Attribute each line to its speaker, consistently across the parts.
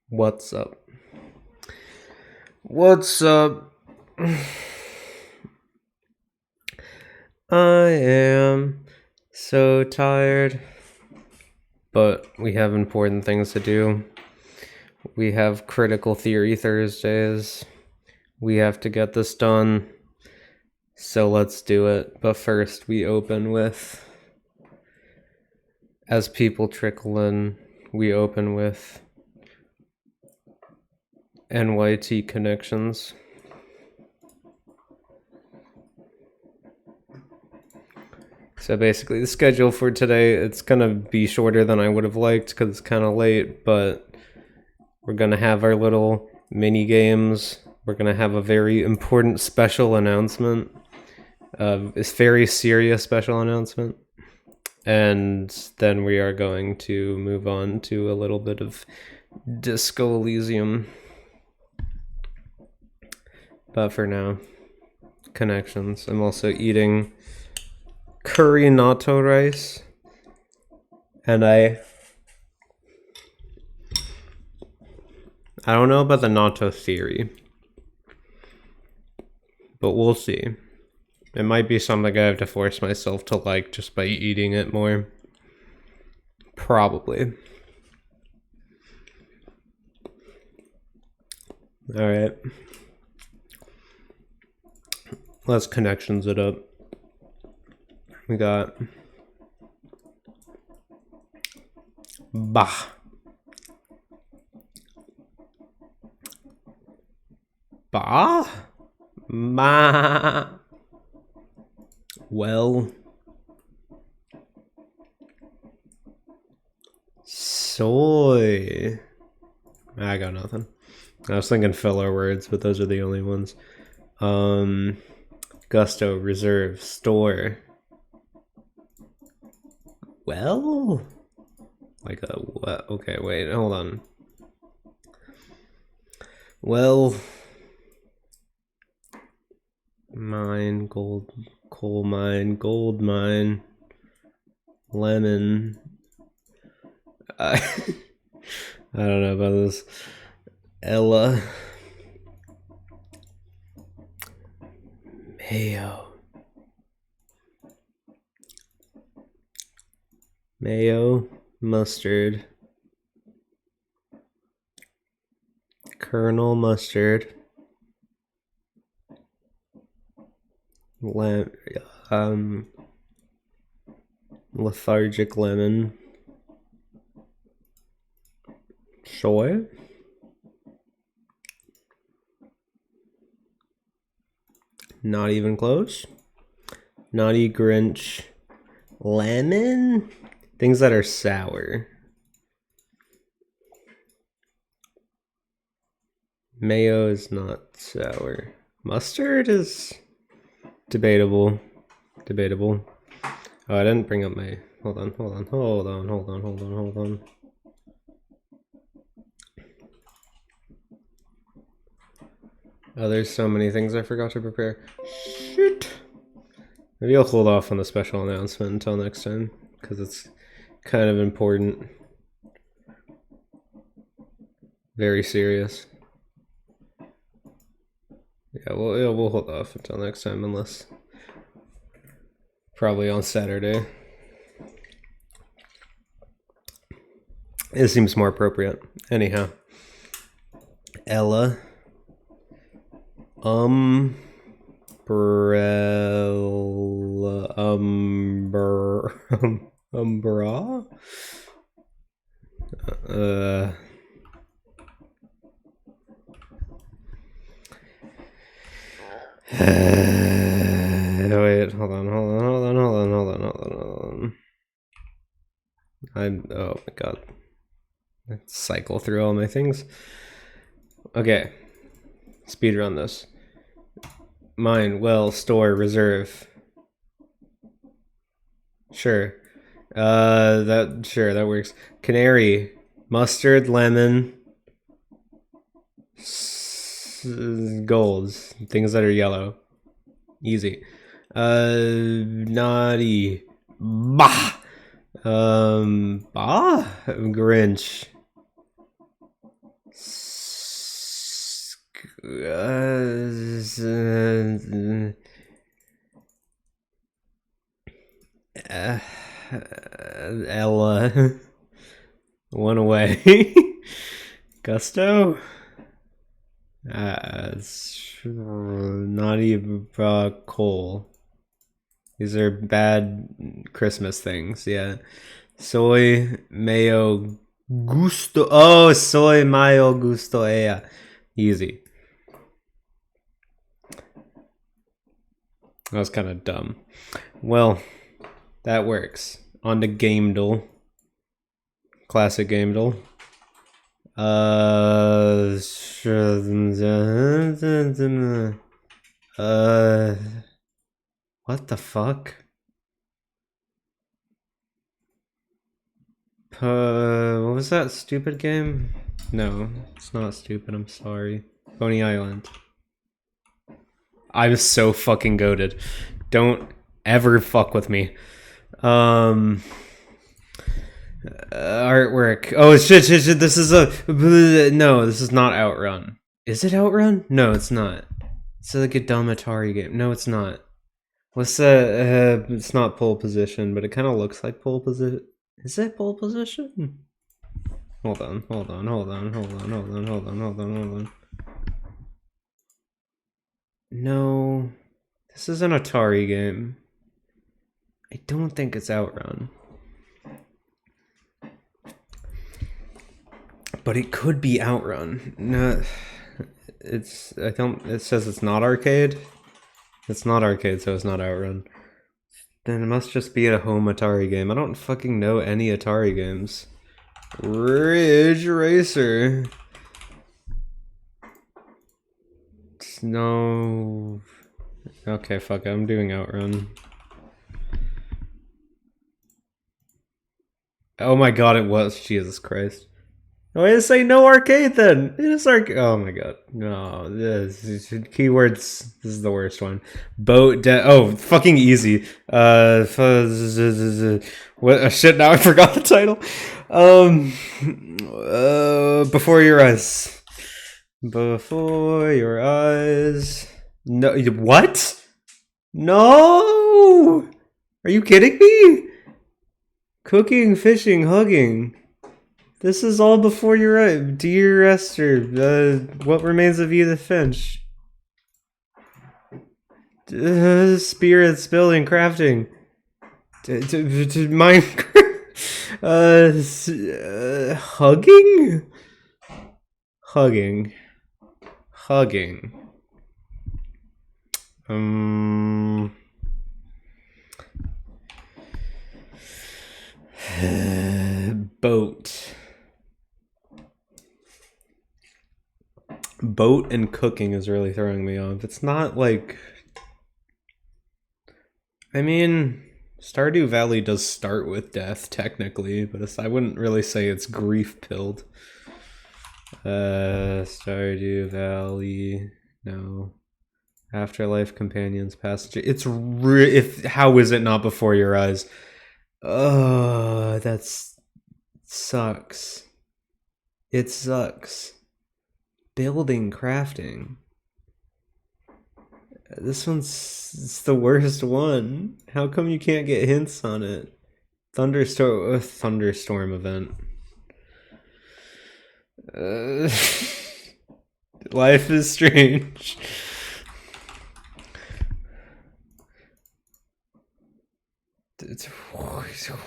Speaker 1: What's up? What's up? I am so tired, but we have important things to do. We have critical theory Thursdays. We have to get this done. So let's do it. But first, we open with, as people trickle in, we open with NYT connections. So basically, the schedule for today, it's going to be shorter than I would have liked because it's kind of late, but we're going to have our little mini games. We're going to have a very important special announcement. It's very serious special announcement. And then we are going to move on to a little bit of Disco Elysium. But for now, connections. I'm also eating curry natto rice. And I don't know about the natto theory, but we'll see. It might be something I have to force myself to like just by eating it more. Probably. All right. Let's connections it up. We got Bah. Bah? Ma. Well. Soy. I got nothing. I was thinking filler words, but those are the only ones. Gusto, reserve, store. Well? Like a what? Okay, wait, hold on. Well. Mine, gold, coal mine, gold mine, lemon. I don't know about this. Ella. Mayo. Mayo, mustard. Colonel mustard. Lethargic lemon. Soy. Not even close. Naughty Grinch. Lemon? Things that are sour. Mayo is not sour. Mustard is debatable. Oh, I didn't bring up my... Hold on. Oh, there's so many things I forgot to prepare. Shit. Maybe I'll hold off on the special announcement until next time, because it's kind of important. Very serious. Yeah, we'll hold off until next time, unless probably on Saturday. It seems more appropriate. Anyhow, Ella. Umbrella. Umbra. Wait, hold on. Oh my god. Let's cycle through all my things. Okay. Speedrun this. Mine, well, store, reserve. Sure. That works. Canary, mustard, lemon, golds, things that are yellow. Easy. Naughty. Bah. Grinch. Ella. One away. Gusto? Not even Cole. These are bad Christmas things, yeah. Soy mayo gusto. Oh, soy mayo gusto ella. Easy. That was kind of dumb. Well, that works. On to Gamedle. Classic Gamedle. What the fuck? What was that stupid game? No, it's not stupid, I'm sorry. Coney Island. I was so fucking goated. Don't ever fuck with me. Artwork. Oh shit! This is a no. This is not Outrun. Is it Outrun? No, it's not. It's like a dumb Atari game. No, it's not. What's that? It's not Pole Position, but it kind of looks like Pole Position. Is it Pole Position? Hold on. No, this is an Atari game. I don't think it's Outrun. But it could be Outrun. No, it says it's not arcade. It's not arcade, so it's not Outrun. Then it must just be a home Atari game. I don't fucking know any Atari games. Ridge Racer. No. Okay, fuck it. I'm doing Outrun. Oh my god, it was. Jesus Christ. Oh, I didn't say no arcade then. It is arcade. Oh my god. No, this keywords. This is the worst one. Oh, fucking easy. What? Shit. Now I forgot the title. Before your eyes. Before your eyes. No. What? No. Are you kidding me? Cooking, fishing, hugging. This is all before your eyes. Dear Esther, what remains of Edith Finch? Spirits, building, crafting. Minecraft. Hugging? Hugging. Boat. Boat and cooking is really throwing me off. It's not like... I mean, Stardew Valley does start with death, technically, but I wouldn't really say it's grief-pilled. Stardew Valley... No. Afterlife, Companions, Passenger... It's how is it not before your eyes? That sucks. It sucks. Building, crafting. This one's the worst one. How come you can't get hints on it? Thunderstorm event. Life is strange.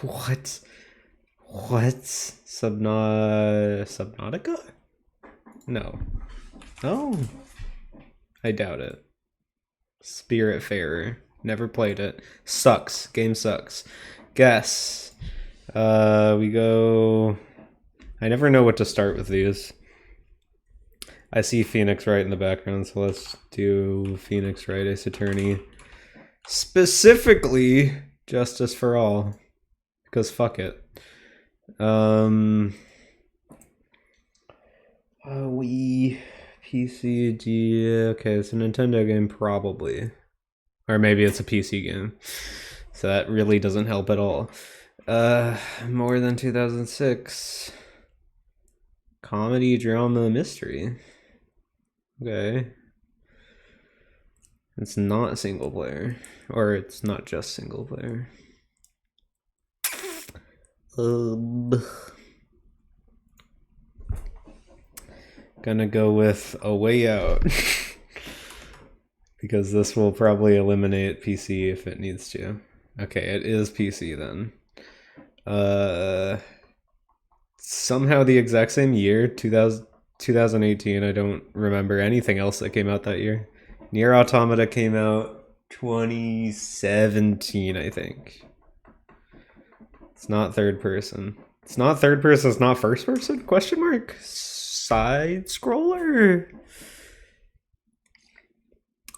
Speaker 1: What? Subnautica? No. Oh. I doubt it. Spiritfarer. Never played it. Sucks. Game sucks. Guess. We go... I never know what to start with these. I see Phoenix Wright in the background, so let's do Phoenix Wright, Ace Attorney. Specifically, Justice for All. Because fuck it. Wii, PC, okay, it's a Nintendo game probably. Or maybe it's a PC game. So that really doesn't help at all. More than 2006. Comedy, drama, mystery. Okay. It's not single player. Or it's not just single player. Gonna go with A Way Out. Because this will probably eliminate PC if it needs to. Okay, it is PC then. Somehow the exact same year, 2018. I don't remember anything else that came out that year. Nier Automata came out 2017, I think. It's not third person. It's not third person, it's not first person? Question mark? Side scroller?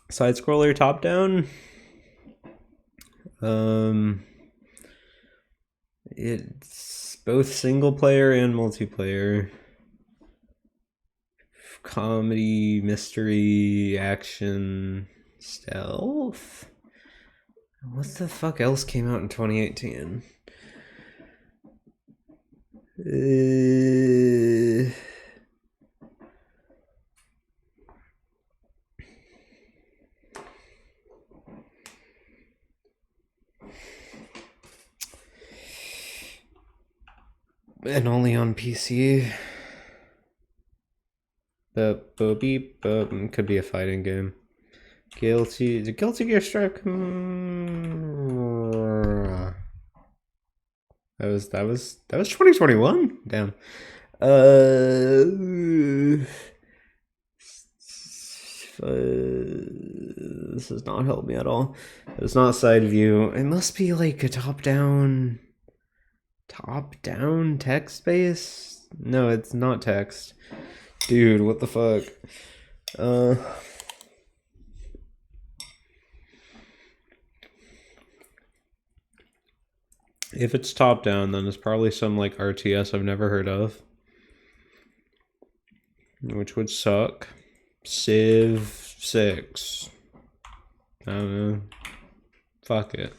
Speaker 1: Side scroller top down? It's both single player and multiplayer. Comedy, mystery, action, stealth? What the fuck else came out in 2018? And only on PC. Could be a fighting game. Guilty. Did Guilty Gear Strive? That was 2021. Damn. This does not help me at all. It's not side view. It must be like a top-down text base. No, it's not text. Dude, what the fuck? If it's top down, then it's probably some like RTS I've never heard of, which would suck. Civ 6. I don't know. Fuck it.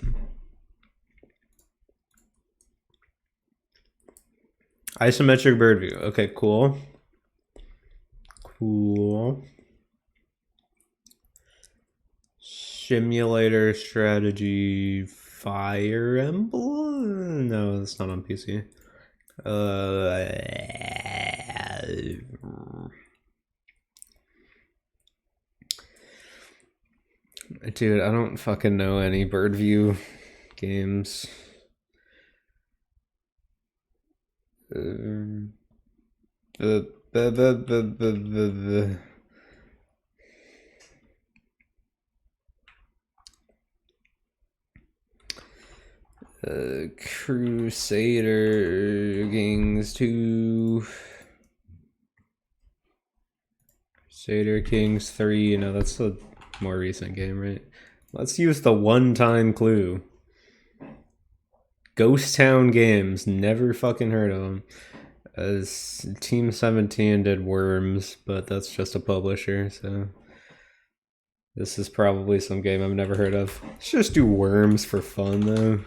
Speaker 1: Isometric bird view. Okay, cool. Cool. Simulator strategy. Fire Emblem? No, that's not on PC. Dude, I don't fucking know any bird view games. Crusader Kings 2. Crusader Kings 3. No, that's a more recent game, right? Let's use the one-time clue. Ghost Town Games. Never fucking heard of them. Team 17 did Worms, but that's just a publisher, so this is probably some game I've never heard of. Let's just do Worms for fun, though.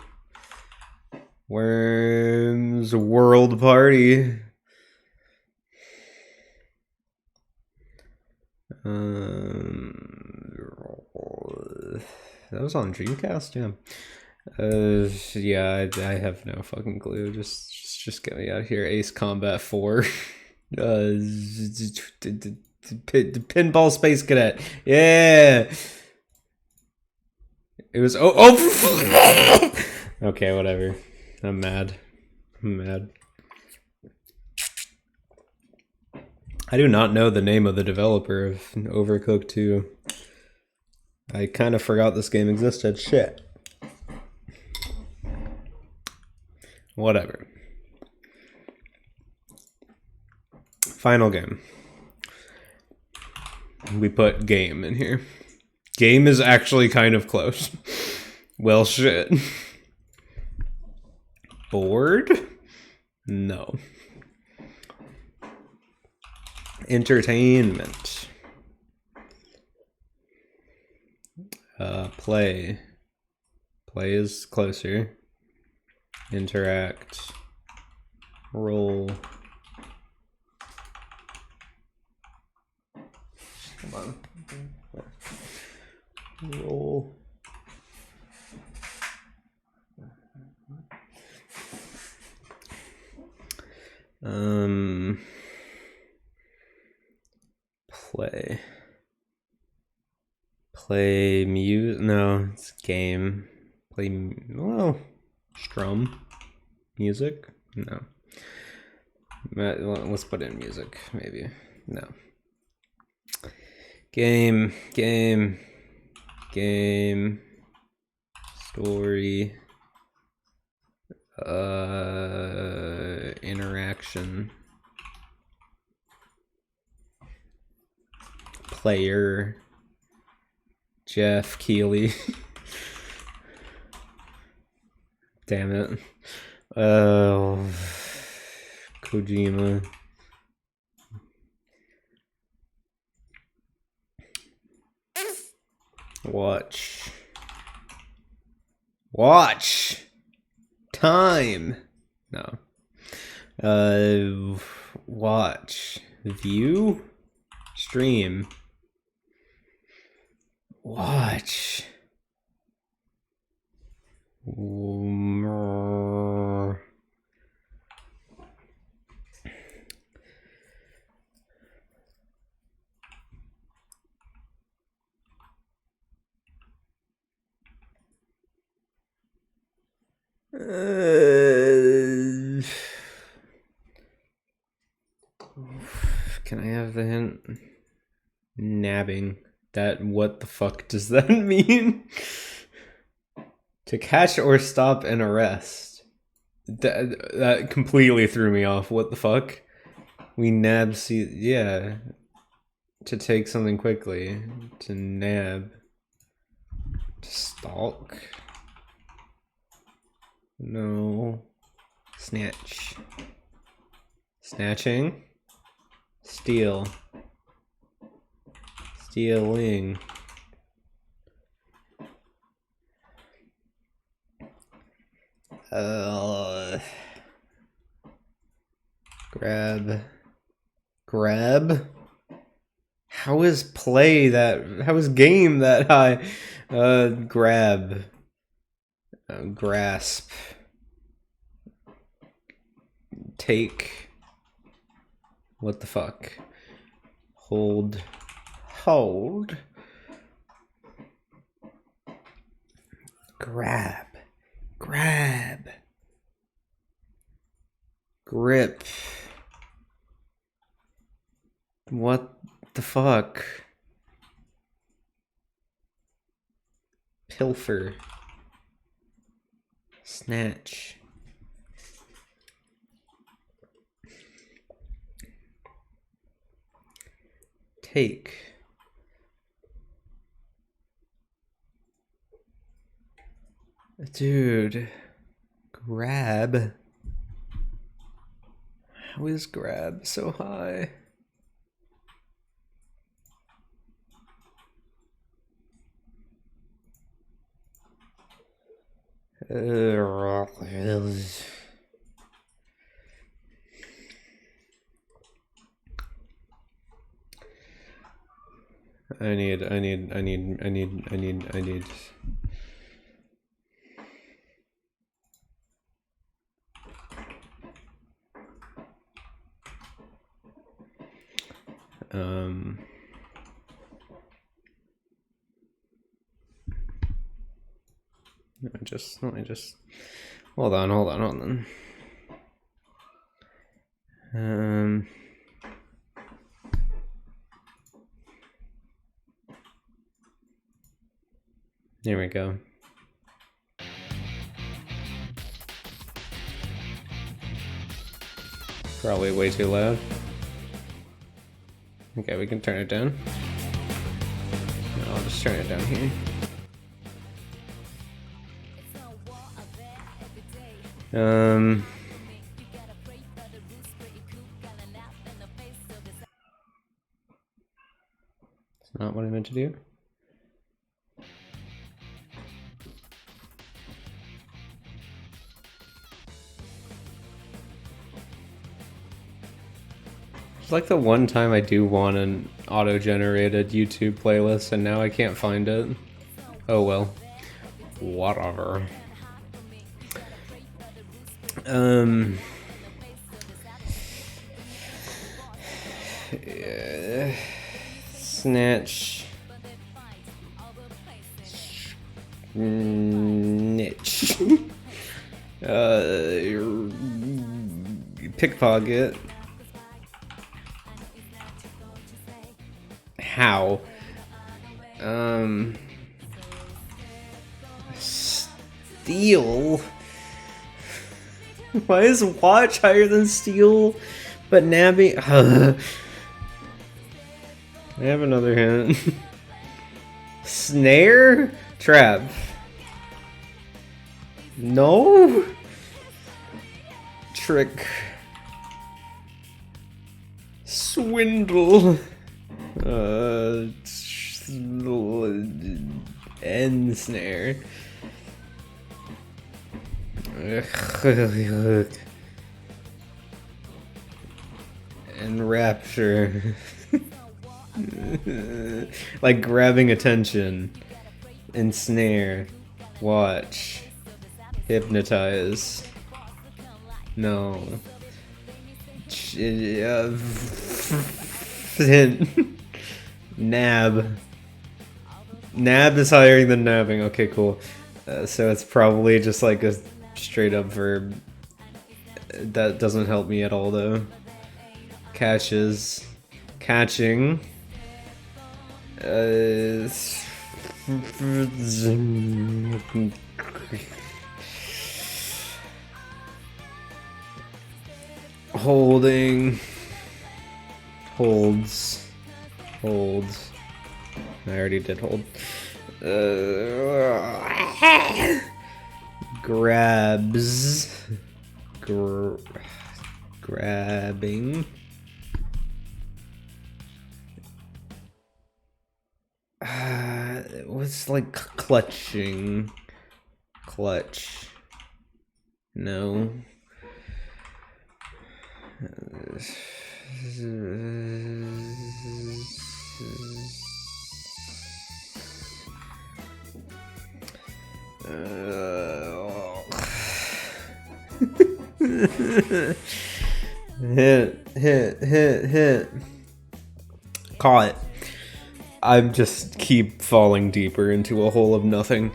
Speaker 1: Worms World Party. That was on Dreamcast, yeah. Yeah, I have no fucking clue. Just get me out of here. Ace Combat 4. Pinball Space Cadet. Yeah. It was oh. Okay, whatever. I'm mad. I do not know the name of the developer of Overcooked 2. I kind of forgot this game existed. Shit. Whatever. Final game. We put game in here. Game is actually kind of close. Well, shit. Bored? No. Entertainment. Play. Play is closer. Interact. Roll. on. Roll. Play music. No, it's game. Well, strum music. No. Let's put in music, maybe. No. Game. Story. Interaction. Player. Jeff Keighley. Damn it. Kojima. Watch. Time. No. Watch. View. Stream. Watch. Can I have the hint? Nabbing. What the fuck does that mean? To catch or stop an arrest. That completely threw me off. What the fuck? We nab, yeah. To take something quickly. To nab. To stalk. No. Snatch. Snatching. Steal. Stealing. Grab. How is game that high? Grab. Grasp. Take. What the fuck? Hold. Grab. Grip. What the fuck? Pilfer. Snatch. Take. Dude. Grab. How is grab so high? I need. Let me just hold on. There we go. Probably way too loud. Okay, we can turn it down. No, I'll just turn it down here. It's not what I meant to do. It's like the one time I do want an auto-generated YouTube playlist, and now I can't find it. Oh well. Whatever. Snatch. Niche. Pickpocket. How? Steal? Why is watch higher than steal? But nabbing. I have another hint. Snare? Trap. No? Trick. Swindle. Ensnare. Enrapture. Like grabbing attention. Ensnare. Watch. Hypnotize. No. Nab. Nab is higher than nabbing. Okay, cool. So it's probably just like a straight up verb. That doesn't help me at all though. Catches. Catching. Holding. Holds. Holds. I already did hold. Grabs. Grabbing. It was like clutching. Clutch. No. Hit. Caught. I just keep falling deeper into a hole of nothing.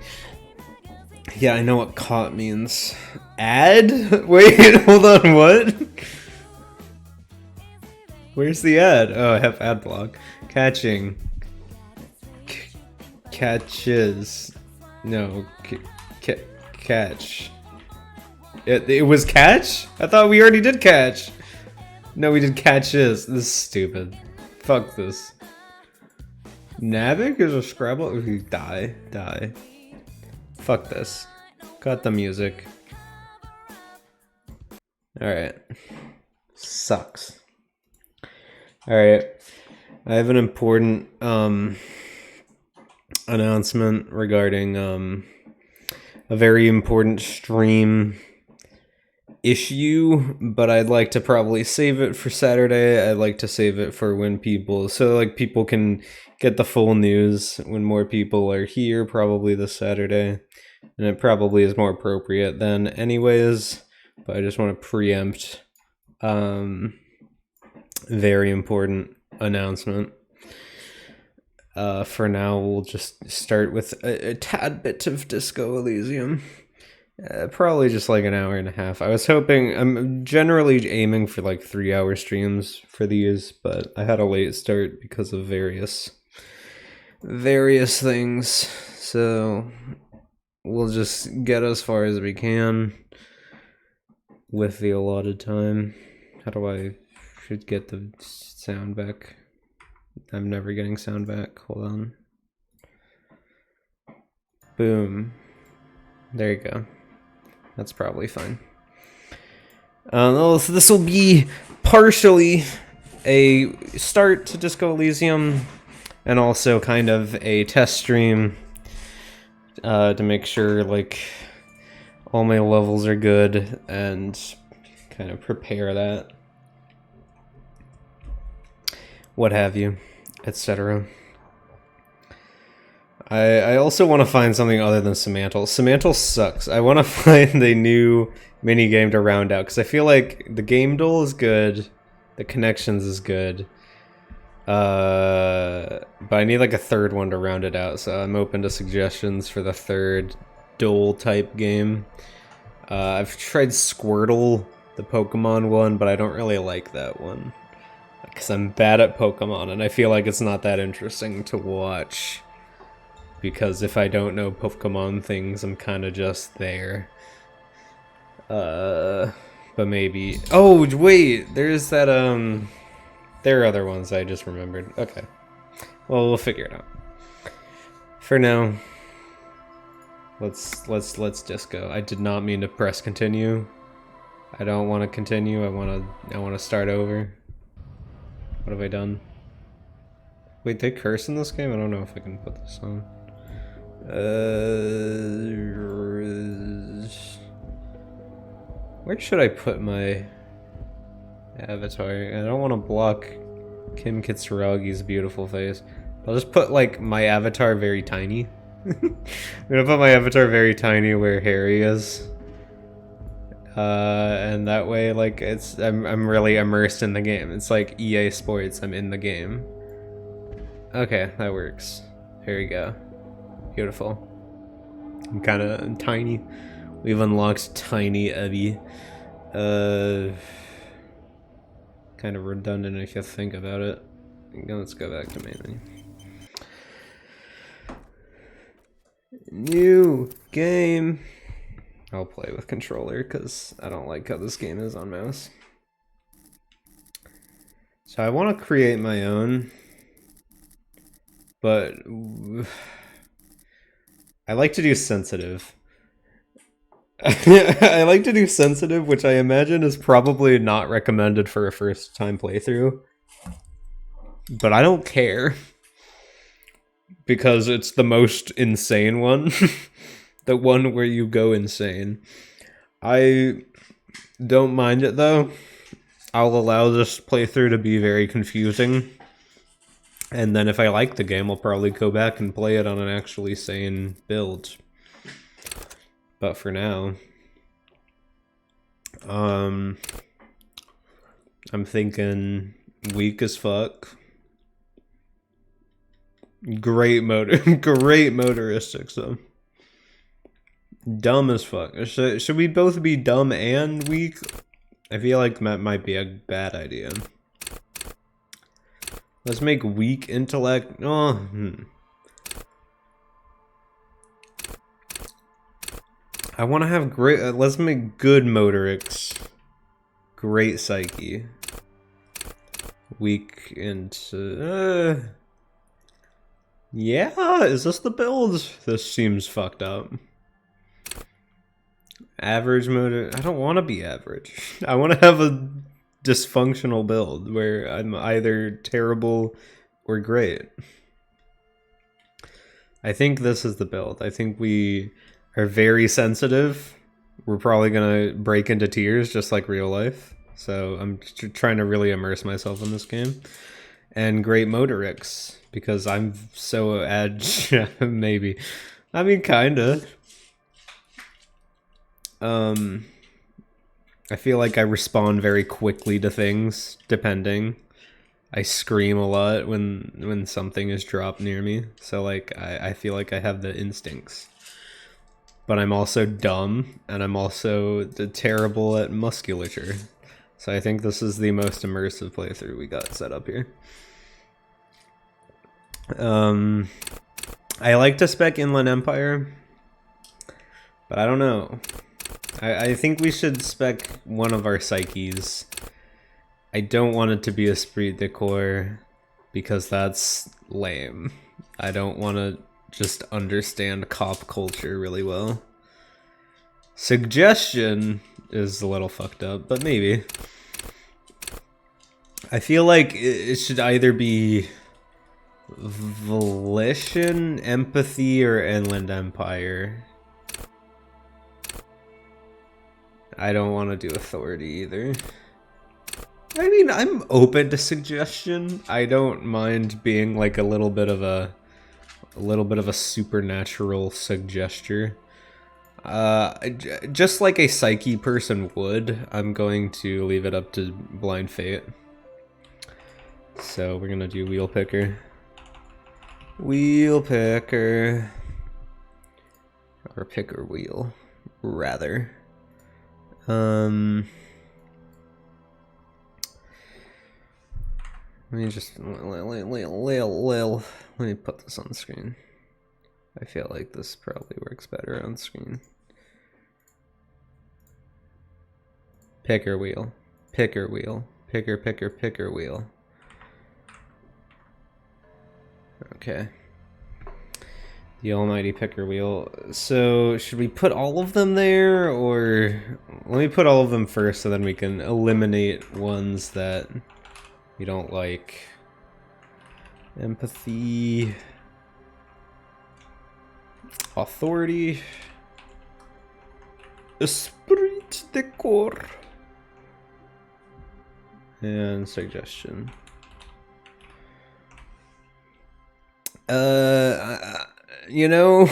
Speaker 1: Yeah, I know what caught means. Ad? Wait, hold on, what? Where's the ad? Oh, I have ad block. Catching. Catches. No, catch. It was catch? I thought we already did catch. No, we did catches. This is stupid. Fuck this. Nabbing is a Scrabble? Die. Fuck this. Cut the music. Alright. Sucks. Alright. I have an important announcement regarding a very important stream issue, but I'd like to probably save it for Saturday. I'd like to save it for when people can get the full news when more people are here, probably this Saturday. And it probably is more appropriate then anyways, but I just want to preempt very important announcement. For now, we'll just start with a tad bit of Disco Elysium. Probably just like an hour and a half. I was hoping, I'm generally aiming for like 3-hour streams for these, but I had a late start because of various things. So we'll just get as far as we can with the allotted time. How do I should get the sound back? I'm never getting sound back. Hold on. Boom. There you go. That's probably fine. So this will be partially a start to Disco Elysium and also kind of a test stream to make sure like all my levels are good and kind of prepare that. what have you, etc. I also want to find something other than Semantle. Semantle sucks. I want to find a new mini game to round out because I feel like the game duel is good, the connections is good, but I need like a third one to round it out. So I'm open to suggestions for the third duel type game. I've tried Squirtle, the Pokemon one, but I don't really like that one because I'm bad at Pokemon and I feel like it's not that interesting to watch. Because if I don't know Pokemon things, I'm kind of just there. But maybe... Oh, wait! There's that, There are other ones I just remembered. Okay. Well, we'll figure it out. For now, let's just go. I did not mean to press continue. I don't want to continue. I want to start over. What have I done? Wait, they curse in this game? I don't know if I can put this on. Where should I put my avatar? I don't want to block Kim Kitsuragi's beautiful face. I'll just put like my avatar very tiny. I'm gonna put my avatar very tiny where Harry is. And that way, like, I'm really immersed in the game. It's like EA Sports. I'm in the game. Okay, that works. Here we go. Beautiful. I'm kind of tiny. We've unlocked Tiny Ebby. Kind of redundant if you think about it. Let's go back to main menu. New game. I'll play with controller because I don't like how this game is on mouse. So I want to create my own, but I like to do sensitive. I like to do sensitive, which I imagine is probably not recommended for a first time playthrough. But I don't care. Because it's the most insane one. The one where you go insane. I don't mind it though. I'll allow this playthrough to be very confusing. And then if I like the game, I'll probably go back and play it on an actually sane build. But for now, I'm thinking weak as fuck. Great motoristics though. Dumb as fuck. Should we both be dumb and weak? I feel like that might be a bad idea. Let's make weak intellect. Oh, I want to have great. Let's make good motorics. Great psyche. Weak and. Yeah, is this the build? This seems fucked up. Average motor. I don't want to be average. I want to have a dysfunctional build where I'm either terrible or great. I think this is the build. I think we are very sensitive. We're probably gonna break into tears just like real life. So I'm trying to really immerse myself in this game. And great motorics because I'm so edge. Maybe. I mean, kinda. I feel like I respond very quickly to things, depending. I scream a lot when something is dropped near me. So like I feel like I have the instincts. But I'm also dumb, and I'm also terrible at musculature. So I think this is the most immersive playthrough we got set up here. I like to spec Inland Empire, but I don't know. I think we should spec one of our psyches. I don't want it to be Esprit de Corps, because that's lame. I don't want to just understand cop culture really well. Suggestion is a little fucked up, but maybe. I feel like it should either be Volition, Empathy, or Inland Empire. I don't want to do Authority either. I mean, I'm open to suggestion. I don't mind being like a little bit of a supernatural suggester. Just like a psyche person would, I'm going to leave it up to blind fate. So we're gonna do wheel picker. Wheel picker. Or picker wheel, rather. Let me just let me put this on the screen. I feel like this probably works better on screen. Picker wheel, picker wheel, picker wheel. Okay. The almighty picker wheel. So should we put all of them there, or let me put all of them first so then we can eliminate ones that we don't like. Empathy, authority, esprit de corps, and suggestion. You know,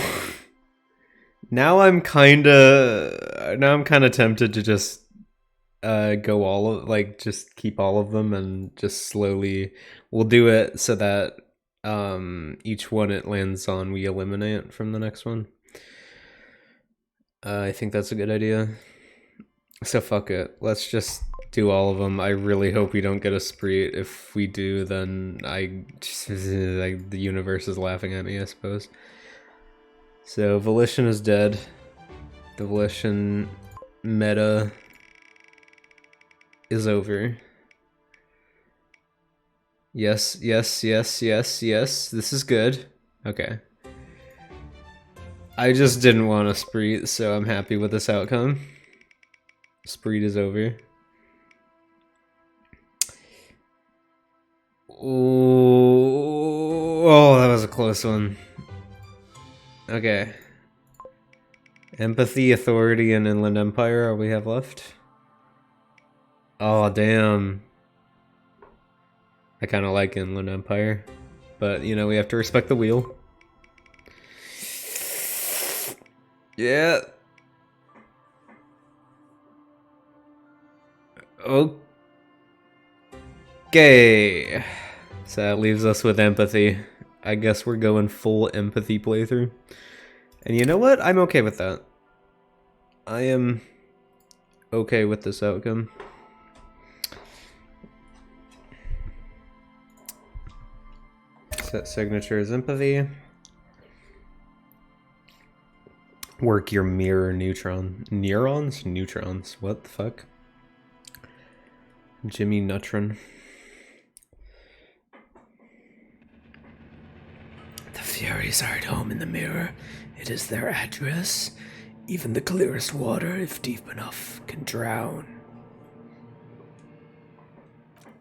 Speaker 1: now I'm kind of tempted to just go all of, like, just keep all of them and just slowly we'll do it so that each one it lands on we eliminate from the next one. I think that's a good idea. So fuck it. Let's just do all of them. I really hope we don't get a spree. If we do, then the universe is laughing at me, I suppose. So Volition is dead. The Volition meta is over. Yes, yes, yes, yes, yes. This is good. Okay. I just didn't want a spree, so I'm happy with this outcome. Spree is over. Oh, that was a close one. Okay. Empathy, authority, and Inland Empire are we have left. Oh, damn. I kind of like Inland Empire. But, you know, we have to respect the wheel. Yeah. Okay. So that leaves us with empathy. I guess we're going full empathy playthrough. And you know what? I'm okay with that. I am okay with this outcome. Set signature is empathy. Work your mirror neurons? Neutrons. What the fuck? Jimmy Neutron. The Furies are at home in the mirror. It is their address. Even the clearest water, if deep enough, can drown.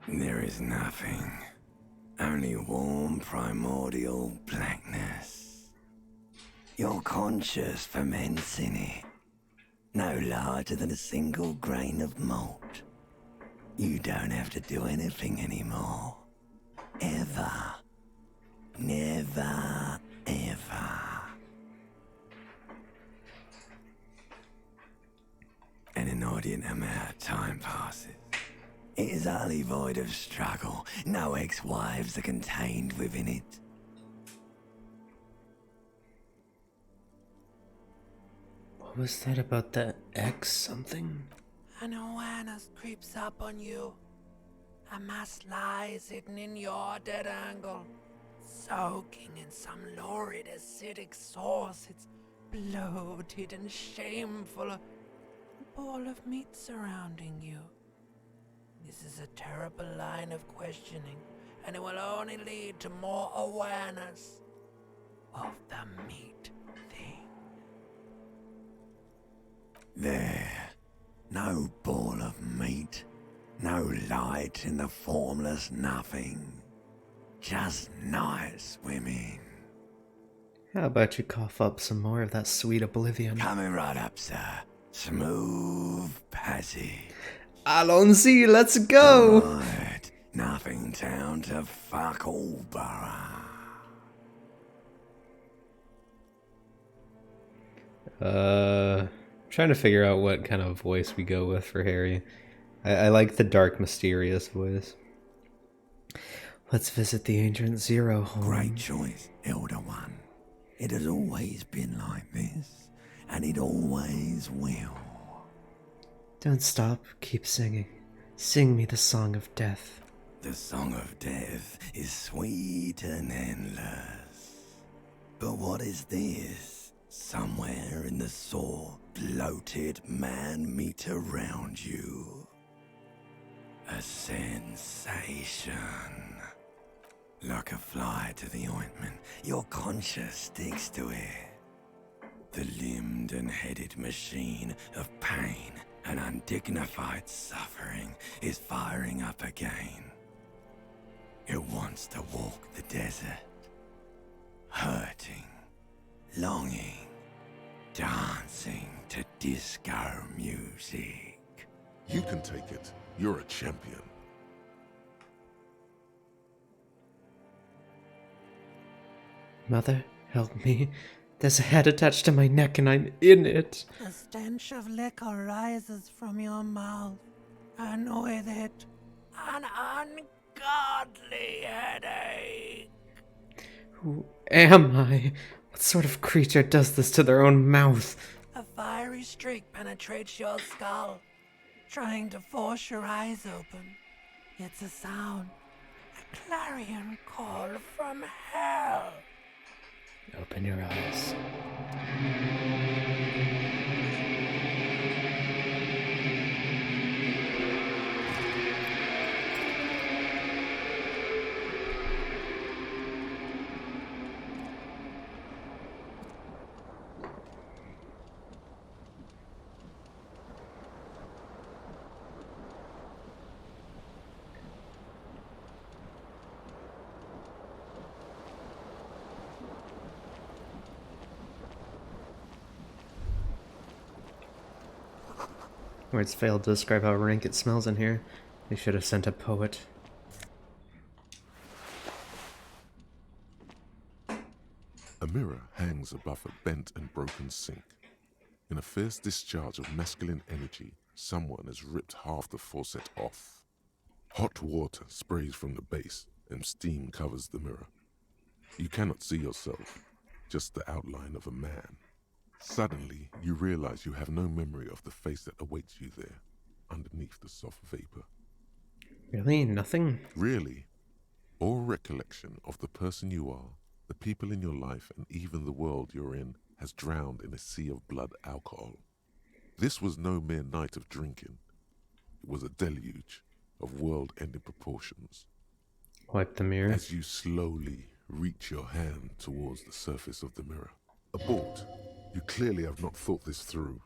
Speaker 2: There is nothing. Only warm primordial blackness. Your conscious ferments in it. No larger than a single grain of malt. You don't have to do anything anymore. Ever. Never, ever. An inordinate amount of time passes. It is utterly void of struggle. No ex-wives are contained within it.
Speaker 1: What was that about that X something?
Speaker 3: An awareness creeps up on you. A mass lies hidden in your dead angle, soaking in some lurid acidic sauce. It's bloated and shameful. A ball of meat surrounding you. This is a terrible line of questioning, and it will only lead to more awareness of the meat thing.
Speaker 2: There. No ball of meat. No light in the formless nothing. Just night swimming.
Speaker 1: How about you cough up some more of that sweet oblivion?
Speaker 2: Coming right up, sir. Smooth passage.
Speaker 1: Alonzi, let's go!
Speaker 2: Right, nothing town to fuck all borough.
Speaker 1: Trying to figure out what kind of voice we go with for Harry. I like the dark, mysterious voice. Let's visit the ancient Zero home.
Speaker 2: Great choice, Elder One. It has always been like this, and it always will.
Speaker 1: Don't stop, keep singing. Sing me the song of death.
Speaker 2: The song of death is sweet and endless. But what is this? Somewhere in the sore, bloated man meat around you. A sensation. Like a fly to the ointment, your conscience sticks to it. The limbed and headed machine of pain and undignified suffering is firing up again. It wants to walk the desert, hurting, longing, dancing to disco music.
Speaker 4: You can take it. You're a champion.
Speaker 1: Mother, help me. There's a head attached to my neck and I'm in it.
Speaker 3: The stench of liquor rises from your mouth, and with it, an ungodly headache.
Speaker 1: Who am I? What sort of creature does this to their own mouth?
Speaker 3: A fiery streak penetrates your skull, trying to force your eyes open. It's a sound, a clarion call from hell.
Speaker 1: Open your eyes. Words failed to describe how rank it smells in here. They should have sent a poet.
Speaker 4: A mirror hangs above a bent and broken sink. In a fierce discharge of masculine energy, someone has ripped half the faucet off. Hot water sprays from the base and steam covers the mirror. You cannot see yourself, just the outline of a man. Suddenly, you realize you have no memory of the face that awaits you there, underneath the soft vapor.
Speaker 1: Really? Nothing?
Speaker 4: Really? All recollection of the person you are, the people in your life, and even the world you're in has drowned in a sea of blood alcohol. This was no mere night of drinking. It was a deluge of world-ending proportions.
Speaker 1: Wipe the mirror.
Speaker 4: As you slowly reach your hand towards the surface of the mirror. Abort. You clearly have not thought this through.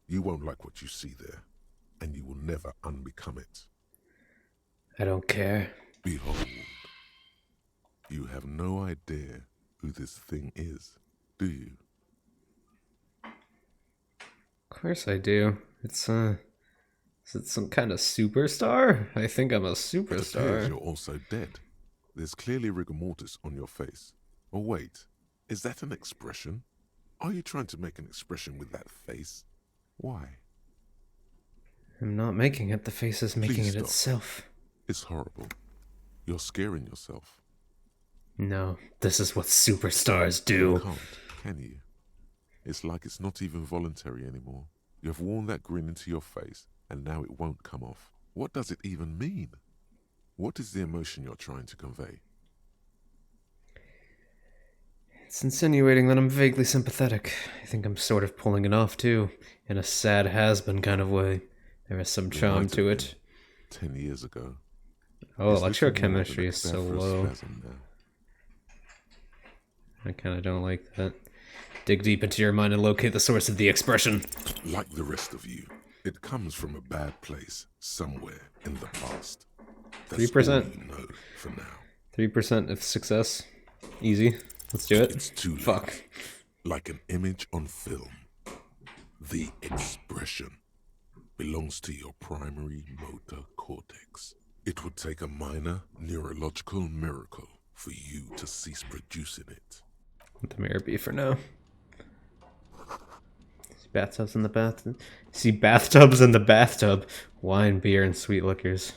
Speaker 4: You won't like what you see there, and you will never unbecome it.
Speaker 1: I don't care.
Speaker 4: Behold. You have no idea who this thing is, do you?
Speaker 1: Of course I do. Is it some kind of superstar? I think I'm a
Speaker 4: It appears
Speaker 1: superstar.
Speaker 4: you're also dead. There's clearly rigor mortis on your face. Oh wait, is that an expression? Are you trying to make an expression with that face? Why?
Speaker 1: I'm not making it. The face is making
Speaker 4: Please
Speaker 1: it
Speaker 4: stop.
Speaker 1: itself.
Speaker 4: It's horrible. You're scaring yourself.
Speaker 1: No, this is what superstars
Speaker 4: You
Speaker 1: do.
Speaker 4: can't, can you? It's like it's not even voluntary anymore. You have worn that grin into your face, and now it won't come off. What does it even mean? What is the emotion you're trying to convey?
Speaker 1: It's insinuating that I'm vaguely sympathetic. I think I'm sort of pulling it off, too. In a sad has-been kind of way. There is some
Speaker 4: You
Speaker 1: charm
Speaker 4: might
Speaker 1: to
Speaker 4: have
Speaker 1: it.
Speaker 4: 10 years ago.
Speaker 1: Oh,
Speaker 4: Is this more than
Speaker 1: electrochemistry
Speaker 4: a
Speaker 1: is so low.
Speaker 4: spasm now?
Speaker 1: I kind of don't like that. Dig deep into your mind and locate the source of the expression.
Speaker 4: Like the rest of you, it comes from a bad place somewhere in the past. That's
Speaker 1: 3%.
Speaker 4: all you know for now.
Speaker 1: 3% of success. Easy. Let's do it.
Speaker 4: It's too late.
Speaker 1: Fuck.
Speaker 4: Like an image on film. The expression. belongs to your primary motor cortex. It would take a minor neurological miracle for you to cease producing it.
Speaker 1: Let the mirror be for now. Bathtubs in the bathtub. See bathtubs in the bathtub. Wine, beer, and sweet liquors.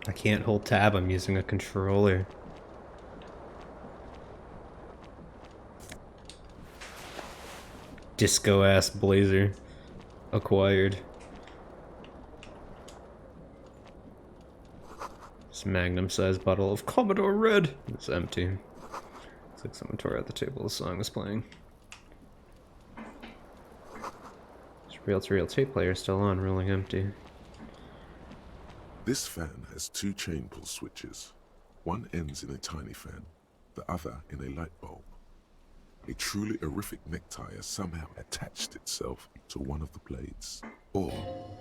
Speaker 1: I can't hold tab. I'm using a controller. Disco ass blazer. Acquired. This magnum sized bottle of Commodore Red. It's empty. Looks like someone tore out the table the song was playing. This reel-to-reel tape player still on, rolling empty.
Speaker 4: This fan has two chain pull switches. One ends in a tiny fan, the other in a light bulb. A truly horrific necktie has somehow attached itself to one of the blades. Or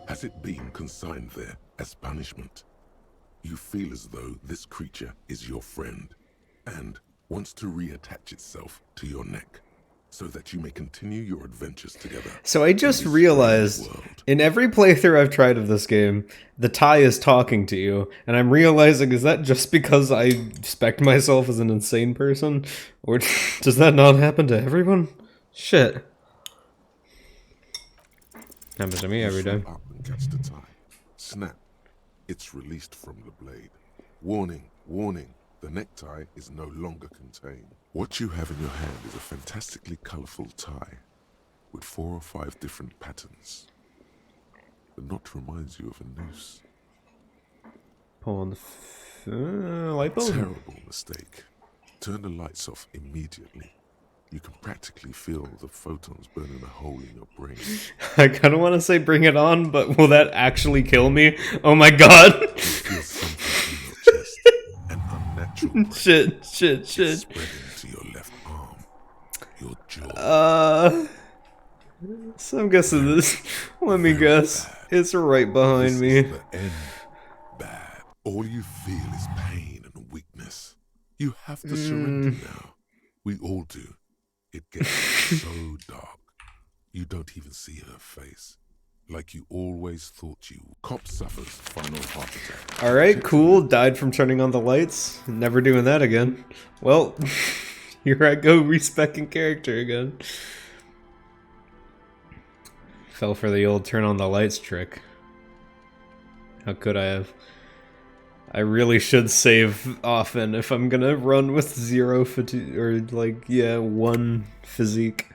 Speaker 4: has it been consigned there as punishment? You feel as though this creature is your friend and wants to reattach itself to your neck so that you may continue your adventures together.
Speaker 1: So I just realized in every playthrough I've tried of this game, the tie is talking to you, and I'm realizing, is that just because I expect myself as an insane person? Or does that not happen to everyone? Shit. Happens to me every day.
Speaker 4: Swoop up and catch the tie. Snap. It's released from the blade. Warning, warning. The necktie is no longer contained. What you have in your hand is a fantastically colorful tie with 4 or 5 different patterns. The knot reminds you of a noose.
Speaker 1: Pull on the light bulb.
Speaker 4: Terrible mistake. Turn the lights off immediately. You can practically feel the photons burning a hole in your brain.
Speaker 1: I kind of want to say bring it on, but will that actually kill me? Oh my god.
Speaker 4: You feel something in your chest. An unnatural pressure.
Speaker 1: Shit.
Speaker 4: Spreading to your left arm. Your jaw.
Speaker 1: So I'm guessing this. Let me guess. It's right behind
Speaker 4: This
Speaker 1: me.
Speaker 4: is the end. Bad. All you feel is pain and weakness. You have to surrender now. We all do. It gets so dark. You don't even see her face. Like you always thought you would. Cop suffers final heart attack.
Speaker 1: Alright, cool. Died from turning on the lights. Never doing that again. Well, here I go respecking character again. Fell for the old turn on the lights trick. How could I have? I really should save often if I'm gonna run with 0 fatigue, or like, yeah, 1 physique.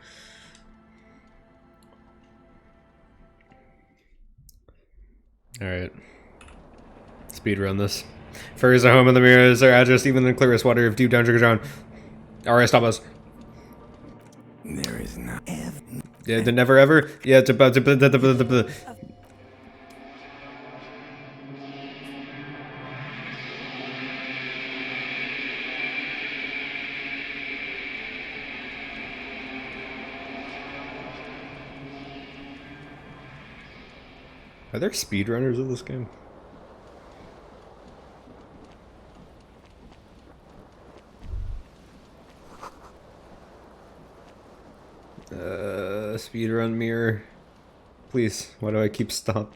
Speaker 1: Alright. Speedrun this. Furries are home in the mirrors, our address even in the clearest water of deep down sugar drown. Alright, stop us.
Speaker 2: There is not.
Speaker 1: Yeah, the never ever? Yeah, it's about to. Are there speedrunners of this game? Speedrun mirror. Please, why do I keep stop?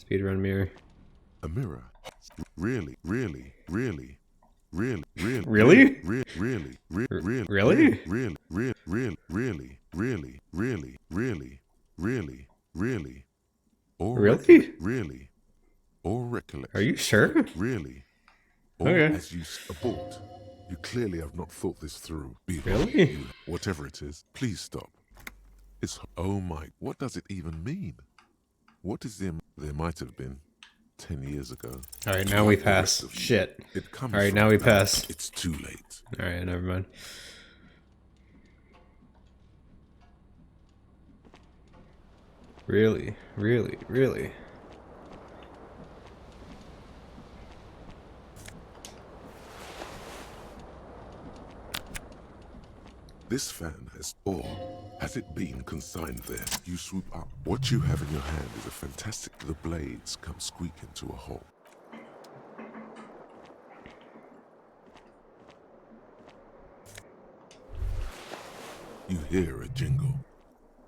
Speaker 1: Speedrun mirror.
Speaker 4: A mirror. Really?
Speaker 1: Really?
Speaker 4: Really?
Speaker 1: Really?
Speaker 4: Or
Speaker 1: Really?
Speaker 4: really? Or recollect.
Speaker 1: Are you sure?
Speaker 4: Really? Or
Speaker 1: Okay.
Speaker 4: as you abort. You clearly have not thought this through.
Speaker 1: Really?
Speaker 4: You, whatever it is, please stop. It's oh my, what does it even mean? What is there might have been 10 years ago.
Speaker 1: Alright, now we
Speaker 4: Like the rest
Speaker 1: pass.
Speaker 4: of you,
Speaker 1: Shit.
Speaker 4: it comes
Speaker 1: Alright,
Speaker 4: from
Speaker 1: now we
Speaker 4: now.
Speaker 1: pass.
Speaker 4: It's too late.
Speaker 1: Alright, never mind. Really?
Speaker 4: This fan has it been consigned there? You swoop up. What you have in your hand is a fantastic. The blades come squeaking to a halt. You hear a jingle.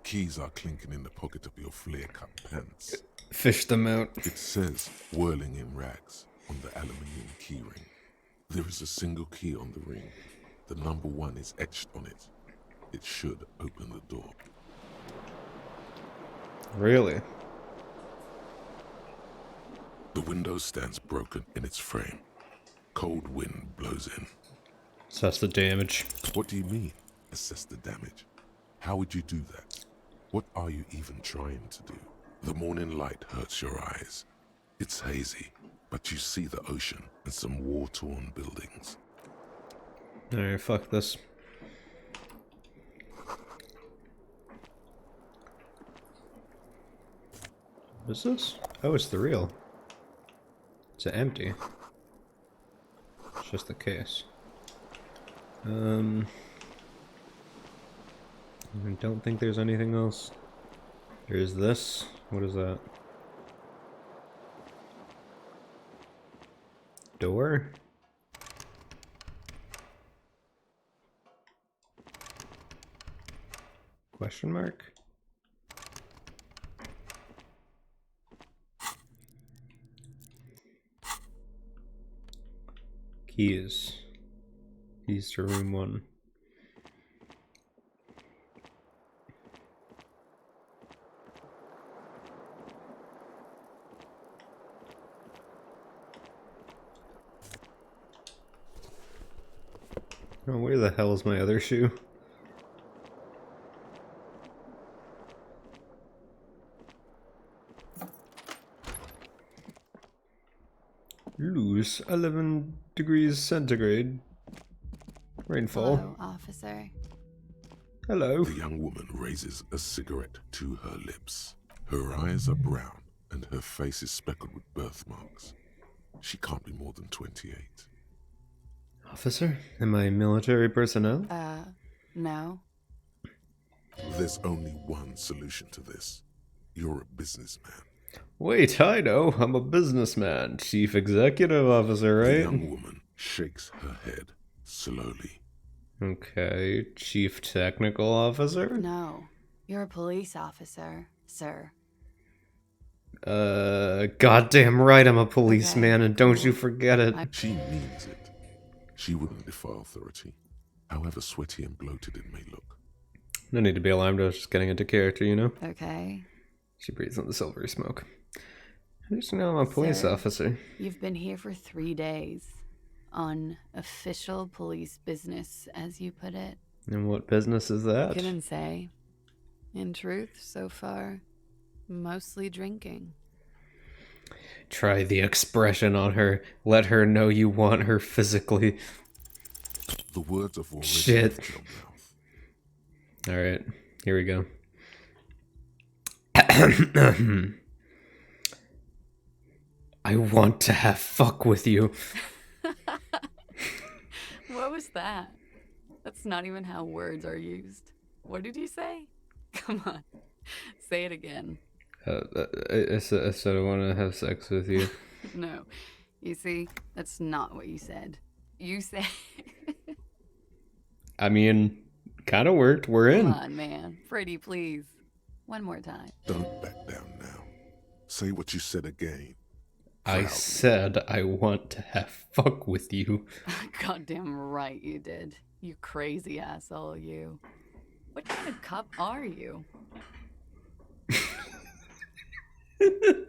Speaker 4: Keys are clinking in the pocket of your flare-cut pants.
Speaker 1: Fish them out.
Speaker 4: It says, whirling in rags, on the aluminium keyring. There is a single key on the ring. The number 1 is etched on it. It should open the door.
Speaker 1: Really?
Speaker 4: The window stands broken in its frame. Cold wind blows in.
Speaker 1: So that's the damage.
Speaker 4: What do you mean, assess the damage? How would you do that? What are you even trying to do? The morning light hurts your eyes. It's hazy, but you see the ocean and some war-torn buildings.
Speaker 1: Alright, fuck this. What is this? Oh, it's the real. It's empty. It's just the case. I don't think there's anything else. There's this. What is that? Door? Question mark? Keys. Keys to room 1. Oh, where the hell is my other shoe? Lose 11 degrees centigrade. Rainfall.
Speaker 5: Hello, officer.
Speaker 1: Hello.
Speaker 4: The young woman raises a cigarette to her lips. Her eyes are brown and her face is speckled with birthmarks. She can't be more than 28.
Speaker 1: Officer, am I military personnel?
Speaker 5: No.
Speaker 4: There's only one solution to this. You're a businessman.
Speaker 1: Wait, I know. I'm a businessman. Chief Executive Officer,
Speaker 4: The
Speaker 1: right?
Speaker 4: young woman shakes her head slowly.
Speaker 1: Okay. Chief Technical Officer?
Speaker 5: No. You're a police officer, sir.
Speaker 1: Goddamn right I'm a policeman,
Speaker 5: Okay,
Speaker 1: and don't
Speaker 5: cool.
Speaker 1: you forget it.
Speaker 4: She means it. She wouldn't defy authority, however sweaty and bloated it may look.
Speaker 1: No need to be alarmed, I was just getting into character, you know?
Speaker 5: Okay.
Speaker 1: She breathes in the silvery smoke. I just know I'm a police
Speaker 5: Sir.
Speaker 1: officer.
Speaker 5: You've been here for 3 days. On official police business, as you put it.
Speaker 1: And what business is that?
Speaker 5: Couldn't say. In truth, so far, mostly drinking.
Speaker 1: Try the expression on her. Let her know you want her physically.
Speaker 4: The words have already
Speaker 1: Shit.
Speaker 4: left your mouth.
Speaker 1: Alright, here we go. I want to have fuck with you.
Speaker 5: What was that? That's not even how words are used. What did you say? Come on. Say it again.
Speaker 1: I said I want to have sex with you.
Speaker 5: No. You see, that's not what you said. You said...
Speaker 1: I mean, kind of worked. We're in.
Speaker 5: Come on, man. Pretty, please. One more time.
Speaker 4: Don't back down now. Say what you said again.
Speaker 1: I
Speaker 4: Proudly.
Speaker 1: said I want to have fuck with you.
Speaker 5: Goddamn right you did. You crazy asshole, you. What kind of cop are you?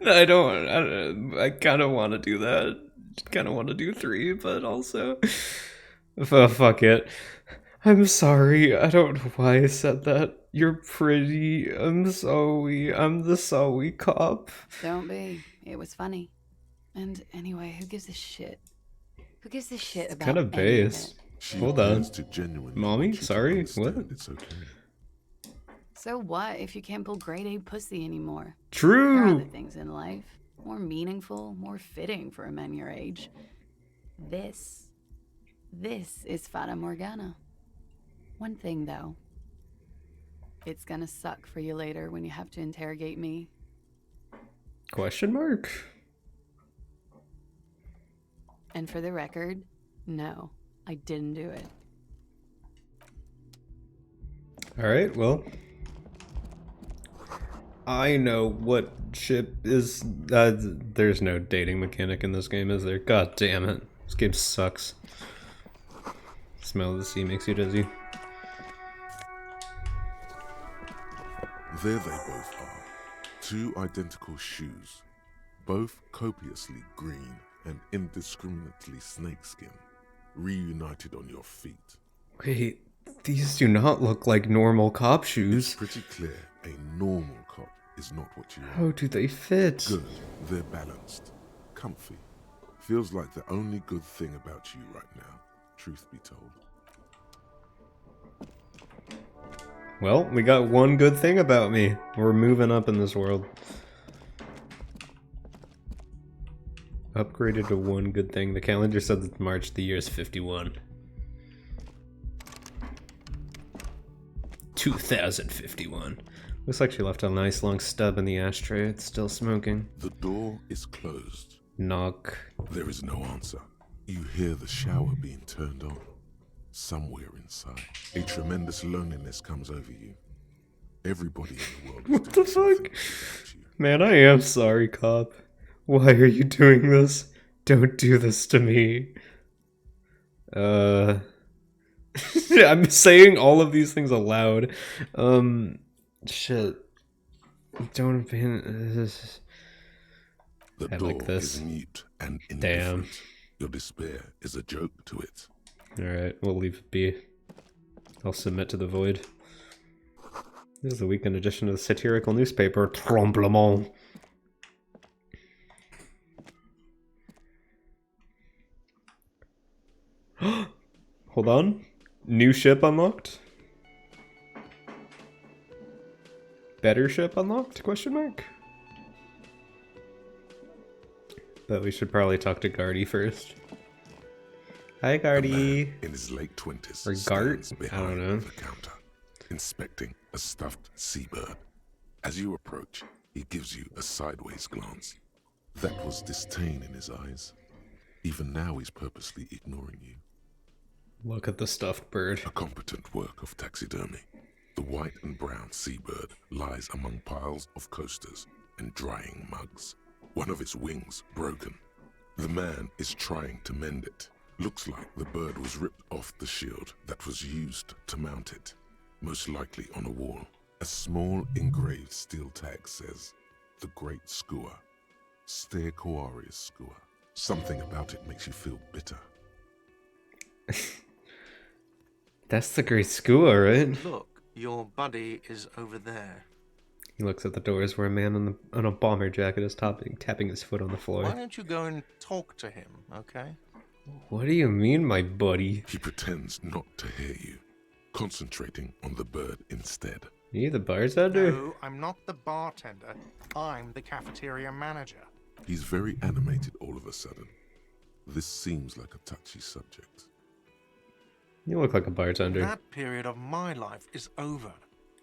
Speaker 1: I kind of want to do that. Kind of want to do 3, but also... fuck it. I'm sorry. I don't know why I said that. You're pretty. I'm sorry. I'm the sorry cop.
Speaker 5: Don't be. It was funny. And anyway, who gives a shit? Who gives a shit about
Speaker 1: Kind of
Speaker 5: any of
Speaker 1: base.
Speaker 5: it?
Speaker 4: She
Speaker 1: Hold on.
Speaker 4: appears to genuinely
Speaker 1: Mommy?
Speaker 4: want you to
Speaker 1: Sorry?
Speaker 4: understand
Speaker 1: What?
Speaker 4: It's okay.
Speaker 5: So what if you can't pull grade A pussy anymore? There are
Speaker 1: True.
Speaker 5: other things in life. More meaningful, more fitting for a man your age. This is Fata Morgana. One thing, though. It's gonna suck for you later when you have to interrogate me.
Speaker 1: Question mark?
Speaker 5: And for the record, no, I didn't do it.
Speaker 1: Alright, well. I know what ship is... there's no dating mechanic in this game, is there? God damn it. This game sucks. Smell of the sea makes you dizzy.
Speaker 4: There they both are. Two identical shoes. Both copiously green and indiscriminately snakeskin. Reunited on your feet.
Speaker 1: Wait, these do not look like normal cop shoes.
Speaker 4: It's pretty clear a normal cop is not what you
Speaker 1: How
Speaker 4: are.
Speaker 1: do they fit?
Speaker 4: Good. They're balanced. Comfy. Feels like the only good thing about you right now, truth be told.
Speaker 1: Well, we got one good thing about me. We're moving up in this world. Upgraded to one good thing. The calendar said that March, the year is 51. 2051. Looks like she left a nice long stub in the ashtray. It's still smoking.
Speaker 4: The door is closed.
Speaker 1: Knock.
Speaker 4: There is no answer. You hear the shower being turned on. Somewhere inside, a tremendous loneliness comes over you. Everybody in the world is
Speaker 1: What the
Speaker 4: doing something
Speaker 1: fuck?
Speaker 4: without you.
Speaker 1: Man, I am sorry, cop. Why are you doing this? Don't do this to me. I'm saying all of these things aloud. Shit. Don't abandon.
Speaker 4: The
Speaker 1: I
Speaker 4: door
Speaker 1: like this.
Speaker 4: is mute and
Speaker 1: Damn.
Speaker 4: indifferent. Your despair is a joke to it.
Speaker 1: Alright, we'll leave it be. I'll submit to the void. This is the weekend edition of the satirical newspaper, Tremblement. Hold on. New ship unlocked? Better ship unlocked? Question mark? But we should probably talk to Gardy first. Hi,
Speaker 4: A
Speaker 1: Gardy.
Speaker 4: man in his late 20s
Speaker 1: Or
Speaker 4: stands
Speaker 1: Gart? I
Speaker 4: behind
Speaker 1: don't know.
Speaker 4: the counter, inspecting a stuffed seabird. As you approach, he gives you a sideways glance. That was disdain in his eyes. Even now he's purposely ignoring you.
Speaker 1: Look at the stuffed bird.
Speaker 4: A competent work of taxidermy. The white and brown seabird lies among piles of coasters and drying mugs. One of its wings broken. The man is trying to mend it. Looks like the bird was ripped off the shield that was used to mount it. Most likely on a wall. A small engraved steel tag says, "The Great Skua. Ste Koari's Skua." Something about it makes you feel bitter.
Speaker 1: That's the Great Skua, right?
Speaker 6: Look, your buddy is over there.
Speaker 1: He looks at the doors where a man in a bomber jacket is tapping his foot on the
Speaker 6: Why
Speaker 1: floor.
Speaker 6: don't you go and talk to him, okay?
Speaker 1: What do you mean, my buddy?
Speaker 4: He pretends not to hear you, concentrating on the bird instead.
Speaker 1: You the bartender?
Speaker 6: No, I'm not the bartender. I'm the cafeteria manager.
Speaker 4: He's very animated all of a sudden. This seems like a touchy subject.
Speaker 1: You look like a bartender.
Speaker 6: That period of my life is over.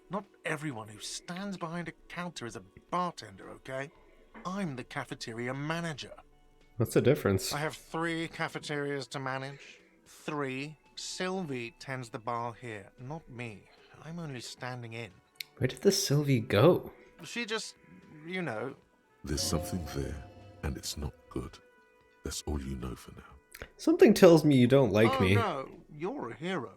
Speaker 6: Not everyone who stands behind a counter is a bartender, okay? I'm the cafeteria manager.
Speaker 1: What's the difference?
Speaker 6: I have 3 cafeterias to manage. 3. Sylvie tends the bar here, not me. I'm only standing in.
Speaker 1: Where did the Sylvie go?
Speaker 6: She just, you know.
Speaker 4: There's something there, and it's not good. That's all you know for now.
Speaker 1: Something tells me you don't like
Speaker 6: Oh,
Speaker 1: me.
Speaker 6: no, you're a hero.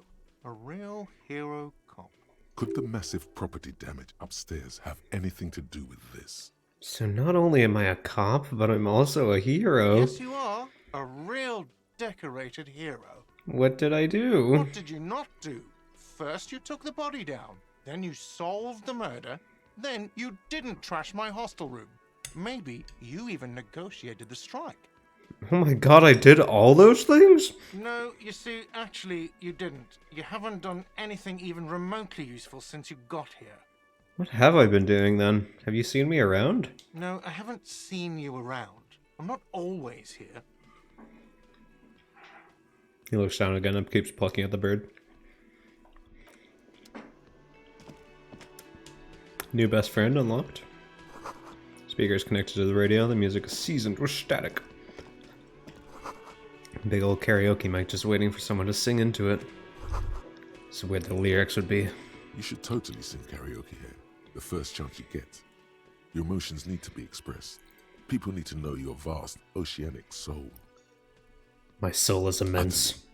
Speaker 6: A real hero cop.
Speaker 4: Could the massive property damage upstairs have anything to do with this?
Speaker 1: So not only am I a cop, but I'm also a hero.
Speaker 6: Yes, you are. A real decorated hero.
Speaker 1: What did I do?
Speaker 6: What did you not do? First you took the body down. Then you solved the murder. Then you didn't trash my hostel room. Maybe you even negotiated the strike.
Speaker 1: Oh my god, I did all those things?
Speaker 6: No, you see, actually, you didn't. You haven't done anything even remotely useful since you got here.
Speaker 1: What have I been doing then? Have you seen me around?
Speaker 6: No, I haven't seen you around. I'm not always here.
Speaker 1: He looks down again and keeps plucking at the bird. New best friend unlocked. Speakers connected to the radio. The music is seasoned with static. Big old karaoke mic just waiting for someone to sing into it. So where the lyrics would be.
Speaker 4: You should totally sing karaoke here, the first chance you get. Your emotions need to be expressed. People need to know your vast, oceanic soul.
Speaker 1: My soul is immense.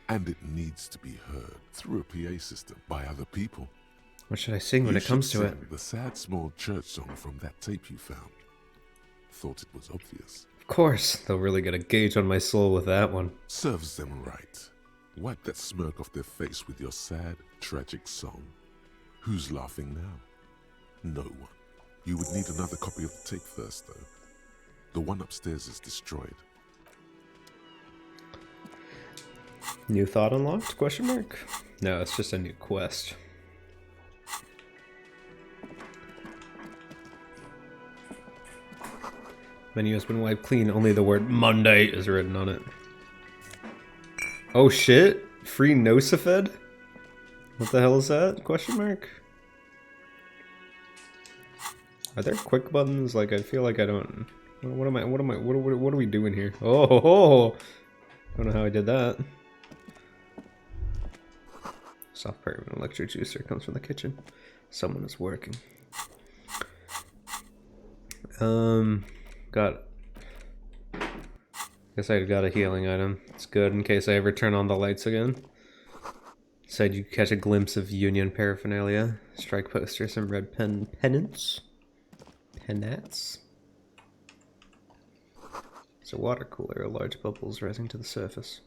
Speaker 4: And it needs to be heard through a PA system by other people.
Speaker 1: What should I sing when
Speaker 4: You
Speaker 1: it comes
Speaker 4: should
Speaker 1: to
Speaker 4: sing
Speaker 1: it?
Speaker 4: the sad small church song from that tape you found. Thought it was obvious.
Speaker 1: Of course, they'll really get a gauge on my soul with that one.
Speaker 4: Serves them right. Wipe that smirk off their face with your sad, tragic song. Who's laughing now? No one. You would need another copy of the tape first, though. The one upstairs is destroyed.
Speaker 1: New thought unlocked? Question mark? No, it's just a new quest. Menu has been wiped clean. Only the word Monday is written on it. Oh shit! Free Nosifed? What the hell is that? Question mark? Are there quick buttons? Like, I feel like I don't... What are we doing here? Oh! Don't know how I did that. Soft permanent electric juicer comes from the kitchen. Someone is working. Got... Guess I got a healing item. It's good in case I ever turn on the lights again. Said you catch a glimpse of Union paraphernalia. Strike poster, some red pennants. Pennants? It's a water cooler, large bubbles rising to the surface.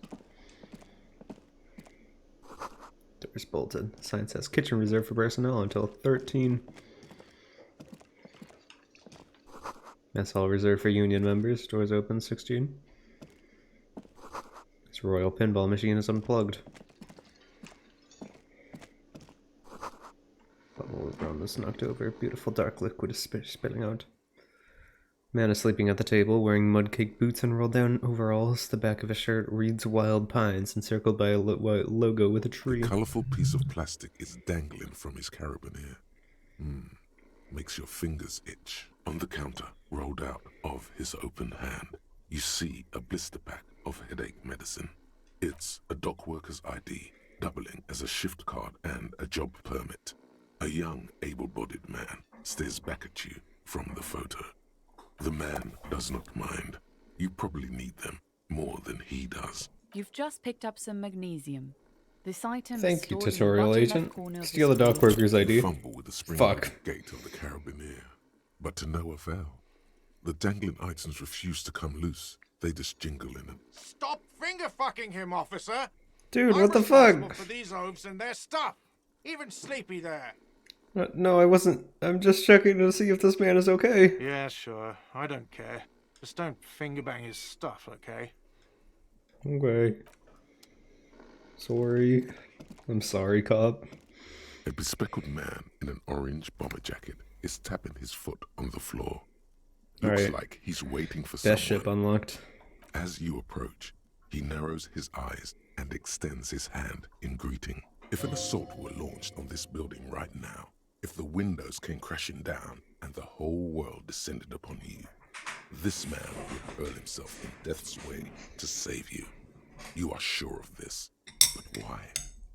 Speaker 1: Doors bolted. Sign says kitchen reserved for personnel until 13. Mess hall reserved for union members. Doors open 16. This royal pinball machine is unplugged. Bubble around is knocked over. Beautiful dark liquid is spilling out. Man is sleeping at the table, wearing mud-caked boots and rolled-down overalls. The back of his shirt reads Wild Pines, encircled by a logo with a tree.
Speaker 4: A colourful piece of plastic is dangling from his carabiner. Makes your fingers itch. On the counter, rolled out of his open hand, you see a blister pack of headache medicine. It's a dock worker's ID, doubling as a shift card and a job permit. A young, able-bodied man stares back at you from the photo. The man does not mind. You probably need them more than he does.
Speaker 5: You've just picked up some magnesium. This item is
Speaker 1: Thank you,
Speaker 5: stored in the
Speaker 1: tutorial
Speaker 5: bottom left
Speaker 1: agent.
Speaker 5: corner of
Speaker 1: Steal the
Speaker 5: screen.
Speaker 1: dock worker's ID.
Speaker 4: You fumble with the spring
Speaker 1: Fuck.
Speaker 4: gate of the carabiner, but to no avail. The dangling items refuse to come loose. They just jingle in an
Speaker 6: Stop finger fucking him, officer!
Speaker 1: Dude,
Speaker 6: I'm
Speaker 1: what the
Speaker 6: responsible
Speaker 1: fuck?
Speaker 6: for these oafs and their stuff. Even Sleepy there.
Speaker 1: No, I wasn't. I'm just checking to see if this man is okay.
Speaker 6: Yeah, sure. I don't care. Just don't finger bang his stuff, okay?
Speaker 1: Okay. Sorry. I'm sorry, cop.
Speaker 4: A bespectacled man in an orange bomber jacket is tapping his foot on the floor. Looks
Speaker 1: Alright.
Speaker 4: like he's waiting for
Speaker 1: Best ship
Speaker 4: someone.
Speaker 1: unlocked.
Speaker 4: As you approach, he narrows his eyes and extends his hand in greeting. If an assault were launched on this building right now, if the windows came crashing down and the whole world descended upon you, this man would hurl himself in death's way to save you. You are sure of this, but why?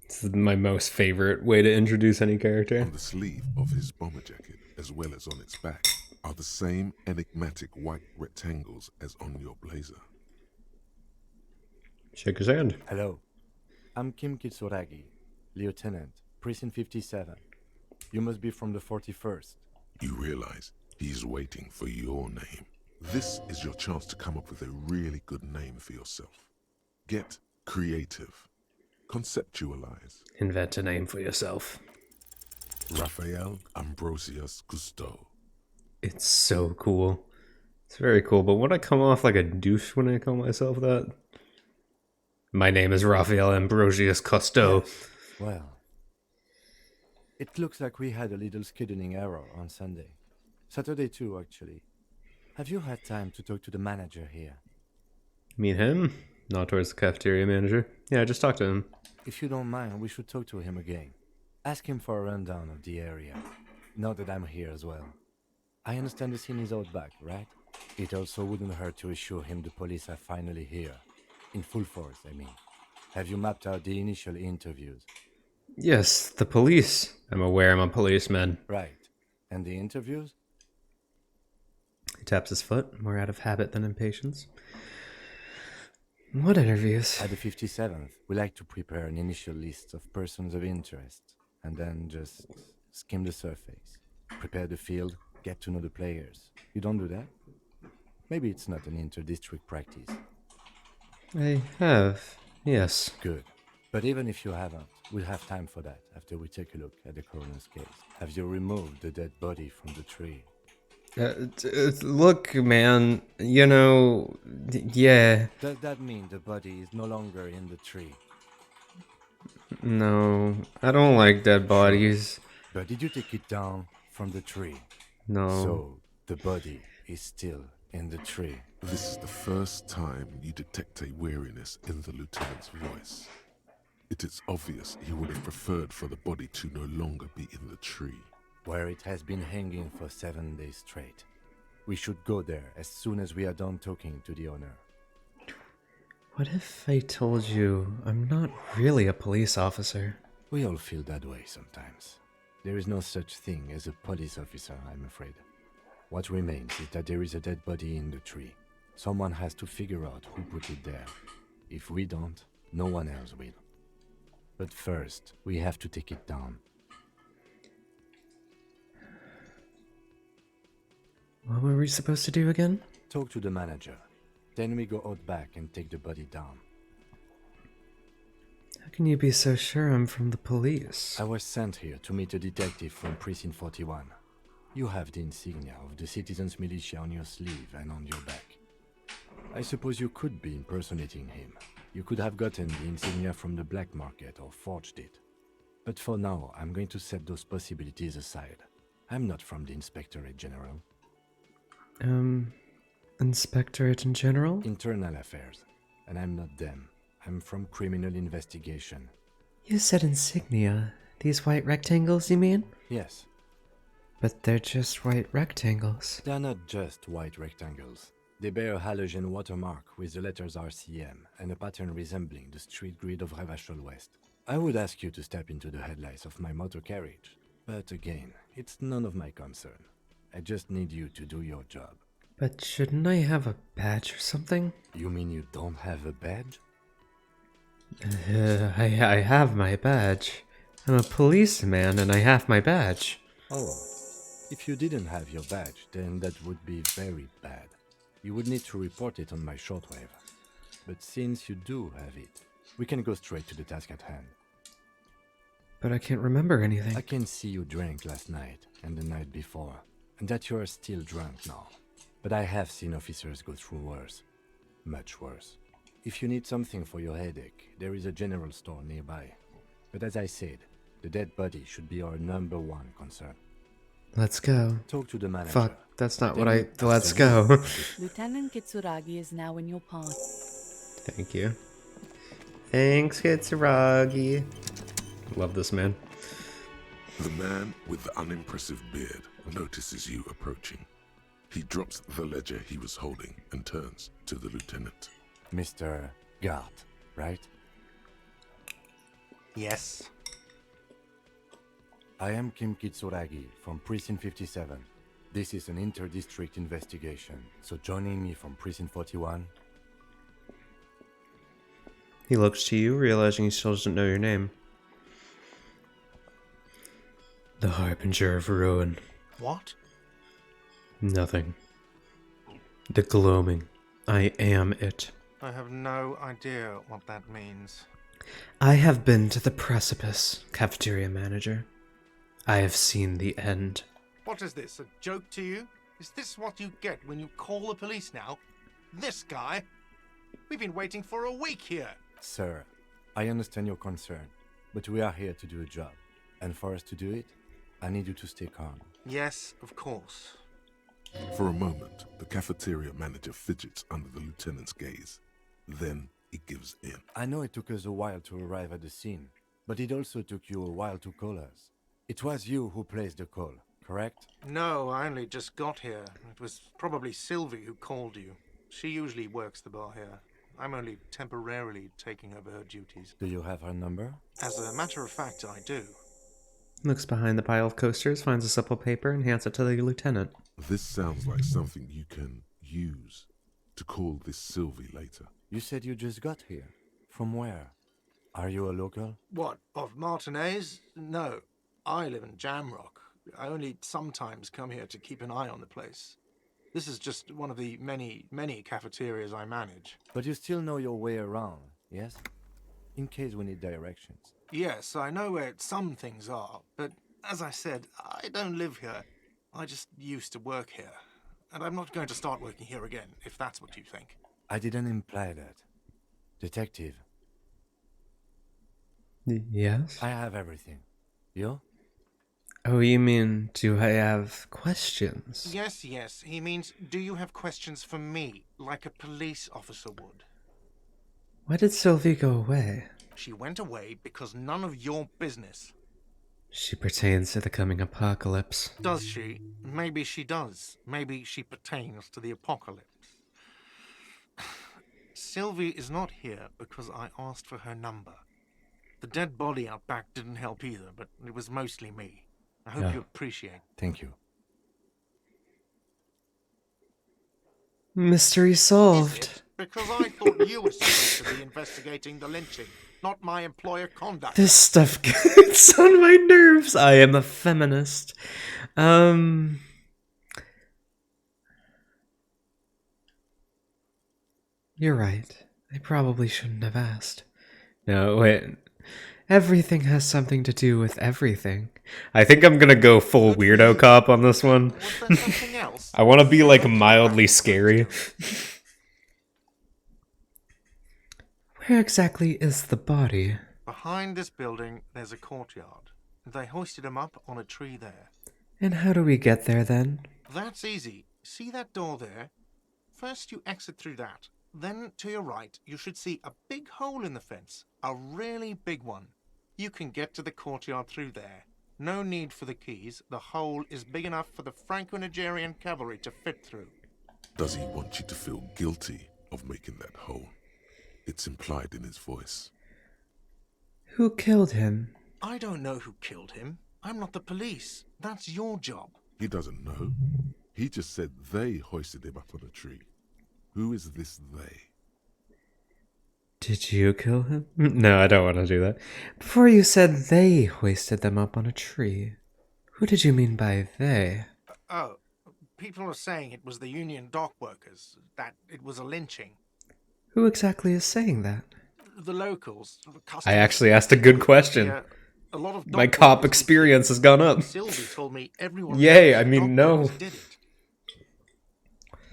Speaker 1: This is my most favorite way to introduce any character.
Speaker 4: On the sleeve of his bomber jacket, as well as on its back, are the same enigmatic white rectangles as on your blazer.
Speaker 1: Shake his hand.
Speaker 7: Hello. I'm Kim Kitsuragi, Lieutenant, Precinct 57. You must be from the 41st.
Speaker 4: You realize he's waiting for your name. This is your chance to come up with a really good name for yourself. Get creative. Conceptualize.
Speaker 1: Invent a name for yourself.
Speaker 4: Raphael Ambrosius Cousteau.
Speaker 1: It's so cool. It's very cool, but would I come off like a douche when I call myself that? My name is Raphael Ambrosius Cousteau.
Speaker 7: Well, it looks like we had a little scheduling error on Sunday. Saturday too, actually. Have you had time to talk to the manager here?
Speaker 1: Meet him? Not towards the cafeteria manager. Yeah, just talk to him.
Speaker 7: If you don't mind, we should talk to him again. Ask him for a rundown of the area. Now that I'm here as well. I understand the scene is out back, right? It also wouldn't hurt to assure him the police are finally here. In full force, I mean. Have you mapped out the initial interviews?
Speaker 1: Yes, the police. I'm aware I'm a policeman.
Speaker 7: Right. And the interviews?
Speaker 1: He taps his foot, more out of habit than impatience. What interviews?
Speaker 7: At the 57th, we like to prepare an initial list of persons of interest, and then just skim the surface. Prepare the field, get to know the players. You don't do that? Maybe it's not an inter-district practice.
Speaker 1: I have. Yes.
Speaker 7: Good. But even if you haven't, we'll have time for that after we take a look at the coroner's case. Have you removed the dead body from the tree?
Speaker 1: Look, man, yeah.
Speaker 7: Does that mean the body is no longer in the tree?
Speaker 1: No, I don't like dead bodies.
Speaker 7: But did you take it down from the tree?
Speaker 1: No.
Speaker 7: So the body is still in the tree.
Speaker 4: This is the first time you detect a weariness in the lieutenant's voice. It is obvious he would have preferred for the body to no longer be in the tree.
Speaker 7: Where it has been hanging for 7 days straight. We should go there as soon as we are done talking to the owner.
Speaker 1: What if I told you I'm not really a police officer?
Speaker 7: We all feel that way sometimes. There is no such thing as a police officer, I'm afraid. What remains is that there is a dead body in the tree. Someone has to figure out who put it there. If we don't, no one else will. But first, we have to take it down.
Speaker 1: What were we supposed to do again?
Speaker 7: Talk to the manager. Then we go out back and take the body down.
Speaker 1: How can you be so sure I'm from the police?
Speaker 7: I was sent here to meet a detective from Precinct 41. You have the insignia of the citizens' militia on your sleeve and on your back. I suppose you could be impersonating him. You could have gotten the insignia from the black market or forged it. But for now, I'm going to set those possibilities aside. I'm not from the Inspectorate General.
Speaker 1: Inspectorate in general?
Speaker 7: Internal Affairs. And I'm not them. I'm from Criminal Investigation.
Speaker 1: You said insignia. These white rectangles, you mean?
Speaker 7: Yes,
Speaker 1: But they're just white rectangles.
Speaker 7: they are not just white rectangles. They bear a halogen watermark with the letters RCM and a pattern resembling the street grid of Revachol West. I would ask you to step into the headlights of my motor carriage, but again, it's none of my concern. I just need you to do your job.
Speaker 1: But shouldn't I have a badge or something?
Speaker 7: You mean you don't have a badge?
Speaker 1: I have my badge. I'm a policeman and I have my badge.
Speaker 7: Oh, if you didn't have your badge, then that would be very bad. You would need to report it on my shortwave. But since you do have it, we can go straight to the task at hand.
Speaker 1: But I can't remember anything.
Speaker 7: I can see you drank last night and the night before, and that you are still drunk now. But I have seen officers go through worse. Much worse. If you need something for your headache, there is a general store nearby. But as I said, the dead body should be our number one concern.
Speaker 1: Let's go.
Speaker 7: Talk to the manager.
Speaker 1: Fuck, that's not what
Speaker 7: Then
Speaker 1: I... Let's
Speaker 7: after
Speaker 1: go.
Speaker 5: Lieutenant Kitsuragi is now in your path.
Speaker 1: Thank you. Thanks, Kitsuragi. Love this man.
Speaker 4: The man with the unimpressive beard notices you approaching. He drops the ledger he was holding and turns to the lieutenant.
Speaker 7: Mr. Gart, right?
Speaker 6: Yes.
Speaker 7: I am Kim Kitsuragi from Precinct 57. This is an inter-district investigation, so joining me from Precinct 41...
Speaker 1: He looks to you, realizing he still doesn't know your name. The Harbinger of Ruin.
Speaker 6: What?
Speaker 1: Nothing. The gloaming. I am it.
Speaker 6: I have no idea what that means.
Speaker 1: I have been to the precipice, cafeteria manager. I have seen the end.
Speaker 6: What is this, a joke to you? Is this what you get when you call the police now? This guy? We've been waiting for a week here.
Speaker 7: Sir, I understand your concern, but we are here to do a job. And for us to do it, I need you to stay calm.
Speaker 6: Yes, of course.
Speaker 4: For a moment, the cafeteria manager fidgets under the lieutenant's gaze. Then he gives in.
Speaker 7: I know it took us a while to arrive at the scene, but it also took you a while to call us. It was you who placed the call, correct?
Speaker 6: No, I only just got here. It was probably Sylvie who called you. She usually works the bar here. I'm only temporarily taking over her duties.
Speaker 7: Do you have her number?
Speaker 6: As a matter of fact, I do.
Speaker 1: Looks behind the pile of coasters, finds a supple paper, and hands it to the lieutenant.
Speaker 4: This sounds like something you can use to call this Sylvie later.
Speaker 7: You said you just got here. From where? Are you a local?
Speaker 6: What, of Martinez? No, I live in Jamrock. I only sometimes come here to keep an eye on the place. This is just one of the many, many cafeterias I manage.
Speaker 7: But you still know your way around, yes? In case we need directions.
Speaker 6: Yes, I know where some things are, but as I said, I don't live here. I just used to work here. And I'm not going to start working here again, if that's what you think.
Speaker 7: I didn't imply that. Detective,
Speaker 1: Yes?
Speaker 7: I have everything. You?
Speaker 1: Oh, you mean, do I have questions?
Speaker 6: Yes, he means, do you have questions for me, like a police officer would?
Speaker 1: Why did Sylvie go away?
Speaker 6: She went away because none of your business.
Speaker 1: She pertains to the coming apocalypse.
Speaker 6: Does she? Maybe she does. Maybe she pertains to the apocalypse. Sylvie is not here because I asked for her number. The dead body out back didn't help either, but it was mostly me. I hope you appreciate.
Speaker 7: Thank you.
Speaker 1: Mystery
Speaker 6: Is
Speaker 1: solved.
Speaker 6: it? Because I thought you were supposed to be investigating the lynching, not my employer conduct.
Speaker 1: This stuff gets on my nerves. I am a feminist. You're right. I probably shouldn't have asked. No, wait. Everything has something to do with everything. I think I'm gonna go full weirdo cop on this one.
Speaker 6: Was there something else?
Speaker 1: I want to be like mildly scary. Where exactly is the body?
Speaker 6: Behind this building, there's a courtyard. They hoisted him up on a tree there.
Speaker 1: And how do we get there then?
Speaker 6: That's easy. See that door there? First you exit through that. Then to your right, you should see a big hole in the fence. A really big one. You can get to the courtyard through there. No need for the keys. The hole is big enough for the Franco-Nigerian cavalry to fit through.
Speaker 4: Does he want you to feel guilty of making that hole? It's implied in his voice.
Speaker 1: Who killed him?
Speaker 6: I don't know who killed him. I'm not the police. That's your job.
Speaker 4: He doesn't know. He just said they hoisted him up on a tree. Who is this they?
Speaker 1: Did you kill him? No, I don't want to do that. Before you said they hoisted them up on a tree. Who did you mean by they?
Speaker 6: Oh, people are saying it was the union dock workers, that it was a lynching.
Speaker 1: Who exactly is saying that?
Speaker 6: The locals, the
Speaker 1: I
Speaker 6: customers.
Speaker 1: actually asked a good question.
Speaker 6: Yeah, a lot of
Speaker 1: My
Speaker 6: dock
Speaker 1: cop
Speaker 6: workers
Speaker 1: experience has gone up.
Speaker 6: Sylvie told me everyone.
Speaker 1: Yay,
Speaker 6: else
Speaker 1: I mean,
Speaker 6: dock
Speaker 1: no.
Speaker 6: workers did it.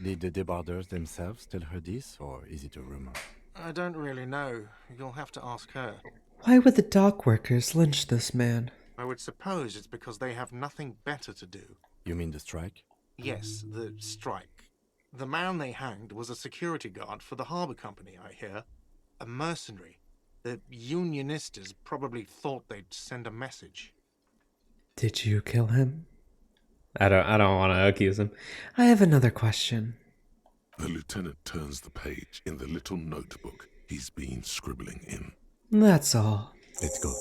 Speaker 7: Did the debarders themselves tell her this, or is it a rumor?
Speaker 6: I don't really know. You'll have to ask her.
Speaker 1: Why would the dock workers lynch this man?
Speaker 6: I would suppose it's because they have nothing better to do.
Speaker 7: You mean the strike?
Speaker 6: Yes, the strike. The man they hanged was a security guard for the harbour company, I hear. A mercenary. The unionistas probably thought they'd send a message.
Speaker 1: Did you kill him? I don't want to accuse him. I have another question.
Speaker 4: The lieutenant turns the page in the little notebook he's been scribbling in.
Speaker 1: That's all.
Speaker 7: Let's go.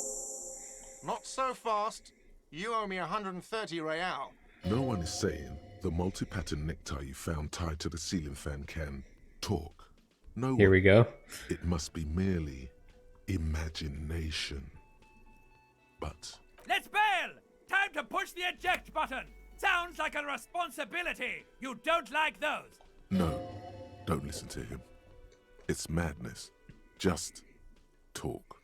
Speaker 6: Not so fast. You owe me 130 real.
Speaker 4: No one is saying the multi-pattern necktie you found tied to the ceiling fan can talk. No
Speaker 1: Here
Speaker 4: one.
Speaker 1: we go.
Speaker 4: It must be merely imagination. But
Speaker 8: Let's bail! Time to push the eject button! Sounds like a responsibility! You don't like those!
Speaker 4: no, don't listen to him. It's madness. Just talk.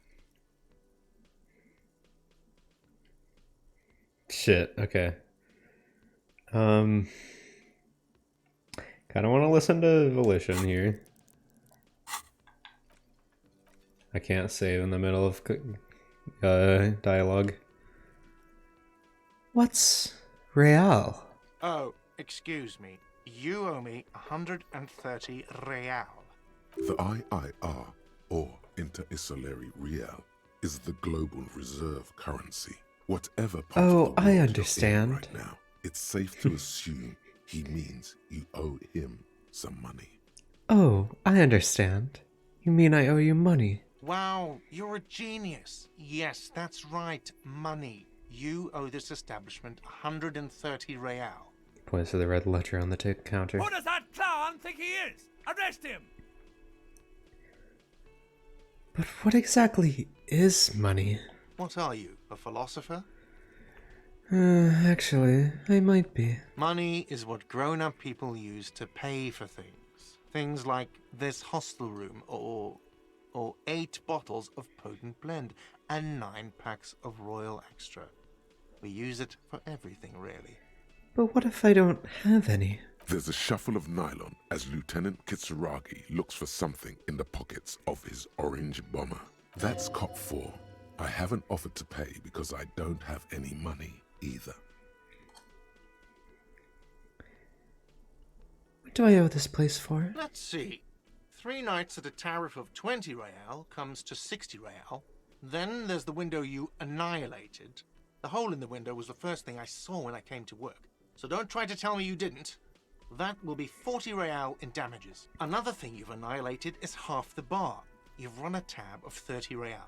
Speaker 1: Shit, okay. Kind of want to listen to Volition here. I can't save in the middle of dialogue. What's real?
Speaker 6: Oh, excuse me. You owe me 130 real.
Speaker 4: The IIR, or Inter-Isolary Real, is the global reserve currency. Whatever part
Speaker 1: Oh,
Speaker 4: of the
Speaker 1: I
Speaker 4: world you're in
Speaker 1: understand.
Speaker 4: right now, it's safe to assume he means you owe him some money.
Speaker 1: Oh, I understand. You mean I owe you money?
Speaker 6: Wow, you're a genius. Yes, that's right, money. You owe this establishment 130 real.
Speaker 1: Points to the red ledger on the tick counter.
Speaker 8: Who does that clown think he is? Arrest him!
Speaker 1: But what exactly is money?
Speaker 6: What are you, a philosopher?
Speaker 1: Actually, I might be.
Speaker 6: Money is what grown-up people use to pay for things. Things like this hostel room, or 8 bottles of potent blend, and 9 packs of Royal Extra. We use it for everything, really.
Speaker 1: But what if I don't have any?
Speaker 4: There's a shuffle of nylon as Lieutenant Kitsuragi looks for something in the pockets of his orange bomber. That's cop 4. I haven't offered to pay because I don't have any money either.
Speaker 1: What do I owe this place for?
Speaker 6: Let's see. 3 nights at a tariff of 20 real comes to 60 real. Then there's the window you annihilated. The hole in the window was the first thing I saw when I came to work. So don't try to tell me you didn't. That will be 40 real in damages. Another thing you've annihilated is half the bar. You've run a tab of 30 real.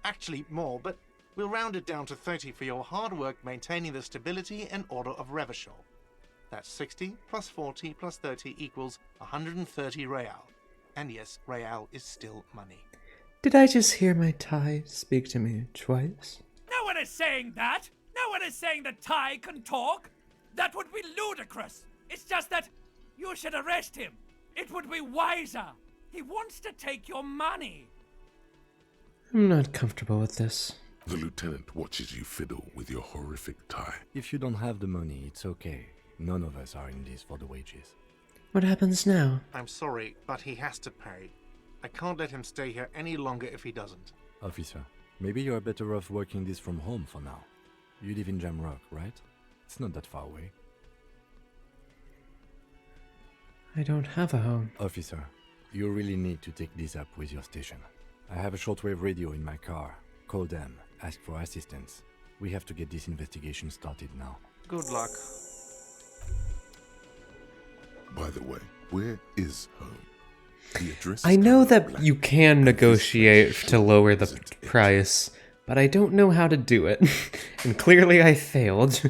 Speaker 6: Actually more, but we'll round it down to 30 for your hard work maintaining the stability and order of Revachol. That's 60 plus 40 plus 30 equals 130 real. And yes, real is still money.
Speaker 1: Did I just hear my Thai speak to me twice?
Speaker 8: No one is saying that! No one is saying that Ty can talk! That would be ludicrous! It's just that you should arrest him. It would be wiser. He wants to take your money.
Speaker 1: I'm not comfortable with this.
Speaker 4: The lieutenant watches you fiddle with your horrific tie.
Speaker 7: If you don't have the money, it's okay. None of us are in this for the wages.
Speaker 1: What happens now?
Speaker 6: I'm sorry, but he has to pay. I can't let him stay here any longer if he doesn't.
Speaker 7: Officer, maybe you're better off working this from home for now. You live in Jamrock, right? It's not that far away.
Speaker 1: I don't have a home.
Speaker 7: Officer, you really need to take this up with your station. I have a shortwave radio in my car. Call them, ask for assistance. We have to get this investigation started now.
Speaker 6: Good luck.
Speaker 4: By the way, where is home? The address
Speaker 1: I
Speaker 4: is
Speaker 1: know
Speaker 4: covered in
Speaker 1: that
Speaker 4: black,
Speaker 1: you can
Speaker 4: and this
Speaker 1: negotiate
Speaker 4: place
Speaker 1: to lower the
Speaker 4: isn't it.
Speaker 1: price, but I don't know how to do it. And clearly I failed.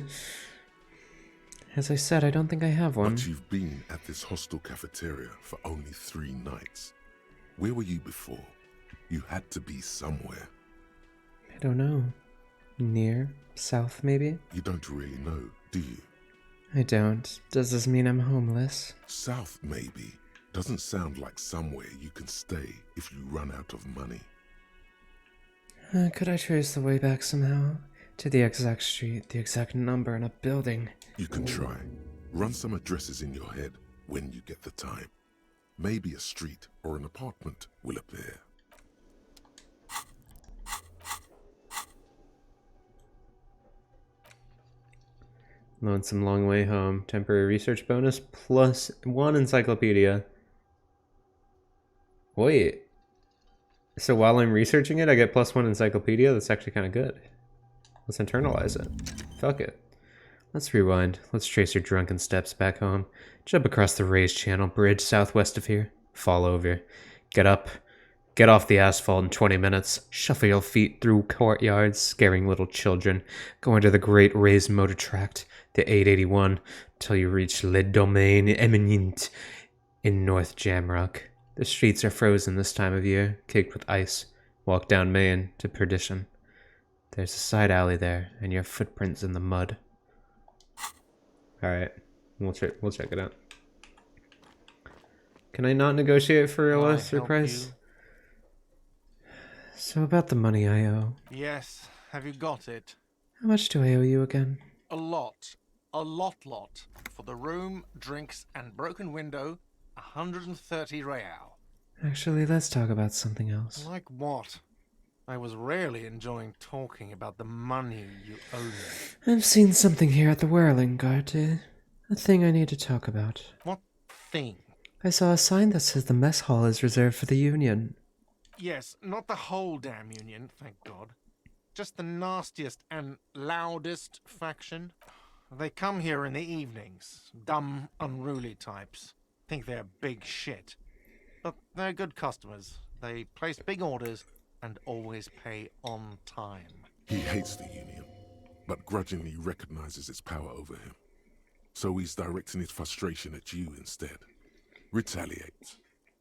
Speaker 1: As I said, I don't think I have one.
Speaker 4: But you've been at this hostel cafeteria for only 3 nights. Where were you before? You had to be somewhere.
Speaker 1: I don't know. Near? South, maybe?
Speaker 4: You don't really know, do you?
Speaker 1: I don't. Does this mean I'm homeless?
Speaker 4: South, maybe. Doesn't sound like somewhere you can stay if you run out of money.
Speaker 1: Could I trace the way back somehow? To the exact street, the exact number, and a building.
Speaker 4: You can try. Run some addresses in your head when you get the time. Maybe a street or an apartment will appear.
Speaker 1: Lonesome Long Way Home. Temporary research bonus plus 1 encyclopedia. Wait. So while I'm researching it, I get plus 1 encyclopedia? That's actually kind of good. Let's internalize it. Fuck it. Let's rewind. Let's trace your drunken steps back home. Jump across the raised channel bridge southwest of here. Fall over. Get up. Get off the asphalt in 20 minutes. Shuffle your feet through courtyards, scaring little children. Go into the great raised motor tract, the 881, till you reach Le Domaine Eminent in North Jamrock. The streets are frozen this time of year, caked with ice. Walk down Main to perdition. There's a side alley there, and your footprints in the mud. Alright, we'll check it out. Can I not negotiate for a
Speaker 6: Can I
Speaker 1: lesser
Speaker 6: help
Speaker 1: price?
Speaker 6: you?
Speaker 1: So about the money I owe.
Speaker 6: Yes, have you got it?
Speaker 1: How much do I owe you again?
Speaker 6: A lot. A lot. For the room, drinks, and broken window, 130 real.
Speaker 1: Actually, let's talk about something else.
Speaker 6: Like what? I was really enjoying talking about the money you owe me.
Speaker 1: I've seen something here at the Whirling Garter. A thing I need to talk about.
Speaker 6: What thing?
Speaker 1: I saw a sign that says the mess hall is reserved for the Union.
Speaker 6: Yes, not the whole damn Union, thank God. Just the nastiest and loudest faction. They come here in the evenings. Dumb, unruly types. Think they're big shit. But they're good customers. They place big orders and always pay on time.
Speaker 4: He hates the Union, but grudgingly recognizes its power over him. So he's directing his frustration at you instead. Retaliate.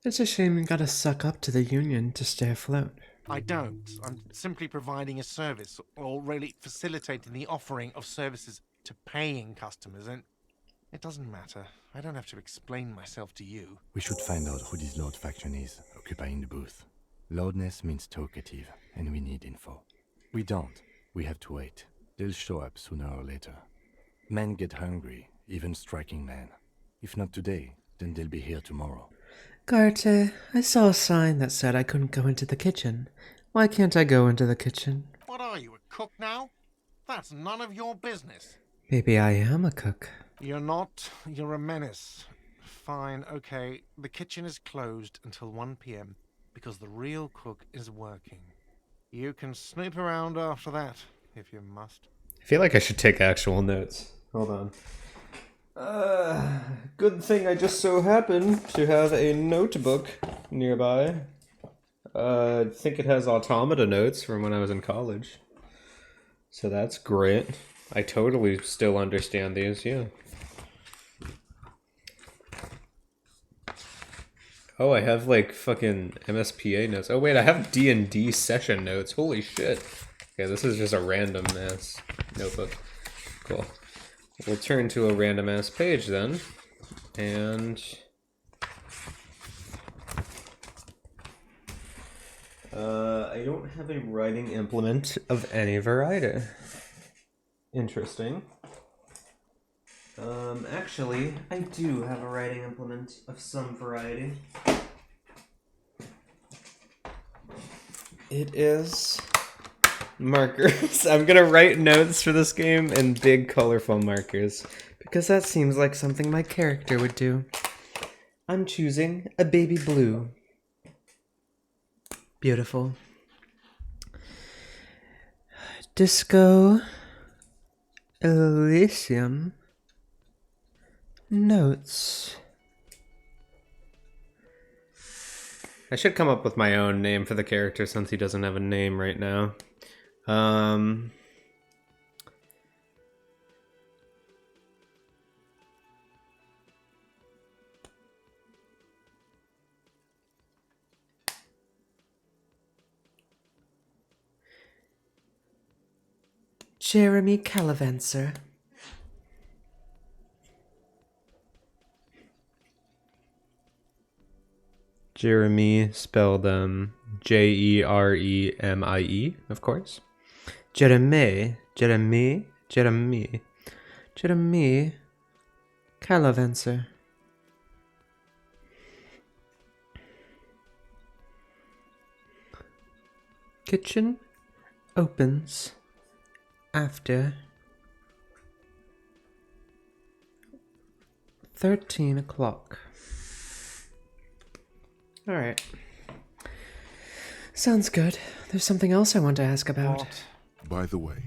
Speaker 1: It's a shame you gotta suck up to the Union to stay afloat.
Speaker 6: I don't. I'm simply providing a service, or really facilitating the offering of services to paying customers, and it doesn't matter. I don't have to explain myself to you.
Speaker 7: We should find out who this Lord faction is, occupying the booth. Loudness means talkative, and we need info. We don't. We have to wait. They'll show up sooner or later. Men get hungry, even striking men. If not today, then they'll be here tomorrow.
Speaker 1: Garte, I saw a sign that said I couldn't go into the kitchen. Why can't I go into the kitchen?
Speaker 6: What are you, a cook now? That's none of your business.
Speaker 1: Maybe I am a cook.
Speaker 6: You're not. You're a menace. Fine, okay. The kitchen is closed until 1 p.m. because the real cook is working. You can snoop around after that, if you must.
Speaker 1: I feel like I should take actual notes. Hold on. Good thing I just so happen to have a notebook nearby. I think it has automata notes from when I was in college. So that's great. I totally still understand these, yeah. Oh, I have like fucking MSPA notes. Oh wait, I have D&D session notes. Holy shit. Okay, this is just a random ass notebook. Cool. We'll turn to a random ass page then. And I don't have a writing implement of any variety. Interesting. Actually, I do have a writing implement of some variety. It is markers. I'm gonna write notes for this game in big colorful markers, because that seems like something my character would do. I'm choosing a baby blue. Beautiful. Disco Elysium notes. I should come up with my own name for the character since he doesn't have a name right now. Jeremy Calavanser. Jeremy spelled Jeremie, of course. Jeremy Calavanser. Kitchen opens after 13 o'clock. Alright. Sounds good. There's something else I want to ask about.
Speaker 6: What?
Speaker 4: By the way,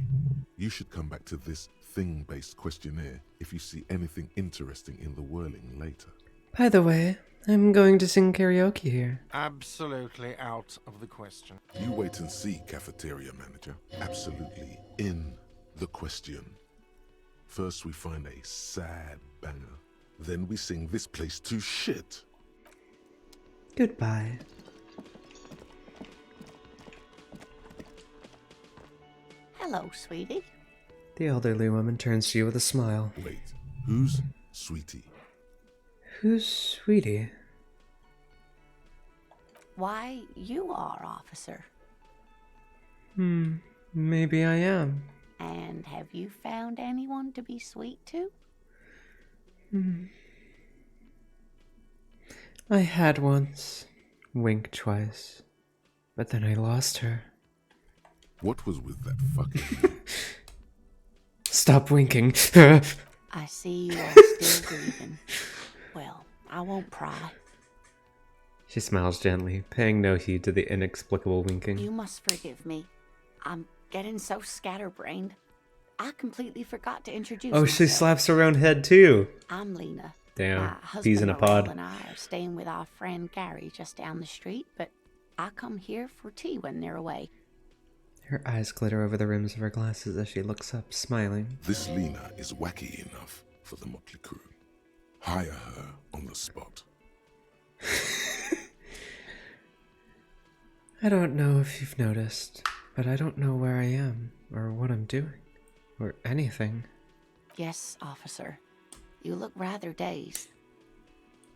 Speaker 4: you should come back to this thing-based questionnaire if you see anything interesting in the whirling later.
Speaker 1: By the way, I'm going to sing karaoke here.
Speaker 6: Absolutely out of the question.
Speaker 4: You wait and see, cafeteria manager. Absolutely in the question. First we find a sad banger. Then we sing this place to shit.
Speaker 1: Goodbye.
Speaker 5: Hello, sweetie.
Speaker 1: The elderly woman turns to you with a smile.
Speaker 4: Wait, who's Sweetie?
Speaker 1: Who's Sweetie?
Speaker 5: Why, you are, officer.
Speaker 1: Maybe I am.
Speaker 5: And have you found anyone to be sweet to?
Speaker 1: I had once. Winked twice. But then I lost her.
Speaker 4: What was with that fucking...
Speaker 1: Stop winking.
Speaker 5: I see you are still grieving. Well, I won't pry.
Speaker 1: She smiles gently, paying no heed to the inexplicable winking.
Speaker 5: You must forgive me. I'm getting so scatterbrained. I completely forgot to introduce
Speaker 1: Oh, she
Speaker 5: myself.
Speaker 1: slaps her own head too.
Speaker 5: I'm Lena.
Speaker 1: Damn,
Speaker 5: My
Speaker 1: peas in
Speaker 5: husband
Speaker 1: a
Speaker 5: Laurel
Speaker 1: pod.
Speaker 5: and I are staying with our friend Gary just down the street, but I come here for tea when they're away.
Speaker 1: Her eyes glitter over the rims of her glasses as she looks up, smiling.
Speaker 4: This Lena is wacky enough for the motley crew. Hire her on the spot.
Speaker 1: I don't know if you've noticed, but I don't know where I am, or what I'm doing, or anything.
Speaker 5: Yes, officer. You look rather dazed.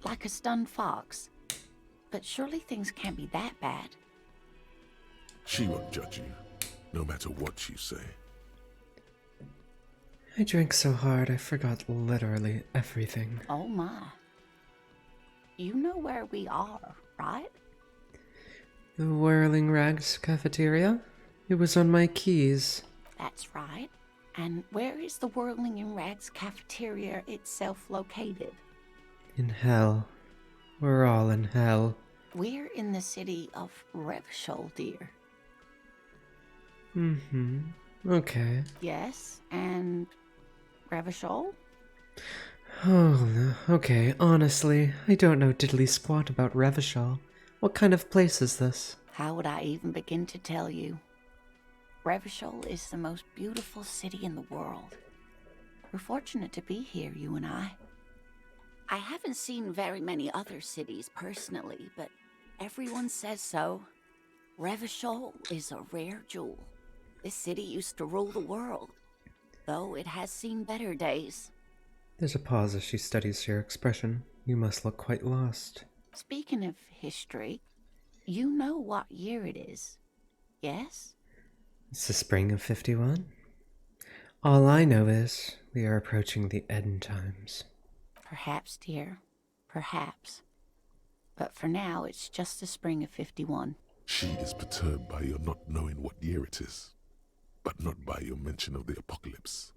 Speaker 5: Like a stunned fox. But surely things can't be that bad.
Speaker 4: She won't judge you, no matter what you say.
Speaker 1: I drank so hard I forgot literally everything.
Speaker 5: Oh my. You know where we are, right?
Speaker 1: The Whirling Rags cafeteria? It was on my keys.
Speaker 5: That's right. And where is the Whirling in Rags cafeteria itself located?
Speaker 1: In hell. We're all in hell.
Speaker 5: We're in the city of Revachol, dear.
Speaker 1: Mm-hmm. Okay.
Speaker 5: Yes, and Revachol?
Speaker 1: Oh, no. Okay, honestly, I don't know diddly squat about Revachol. What kind of place is this?
Speaker 5: How would I even begin to tell you? Revachol is the most beautiful city in the world. We're fortunate to be here, you and I. I haven't seen very many other cities personally, but everyone says so. Revachol is a rare jewel. This city used to rule the world, though it has seen better days.
Speaker 1: There's a pause as she studies your expression. You must look quite lost.
Speaker 5: Speaking of history, you know what year it is, yes?
Speaker 1: It's the spring of 51. All I know is we are approaching the end times.
Speaker 5: Perhaps, dear. Perhaps. But for now, it's just the spring of 51.
Speaker 4: She is perturbed by your not knowing what year it is, but not by your mention of the apocalypse.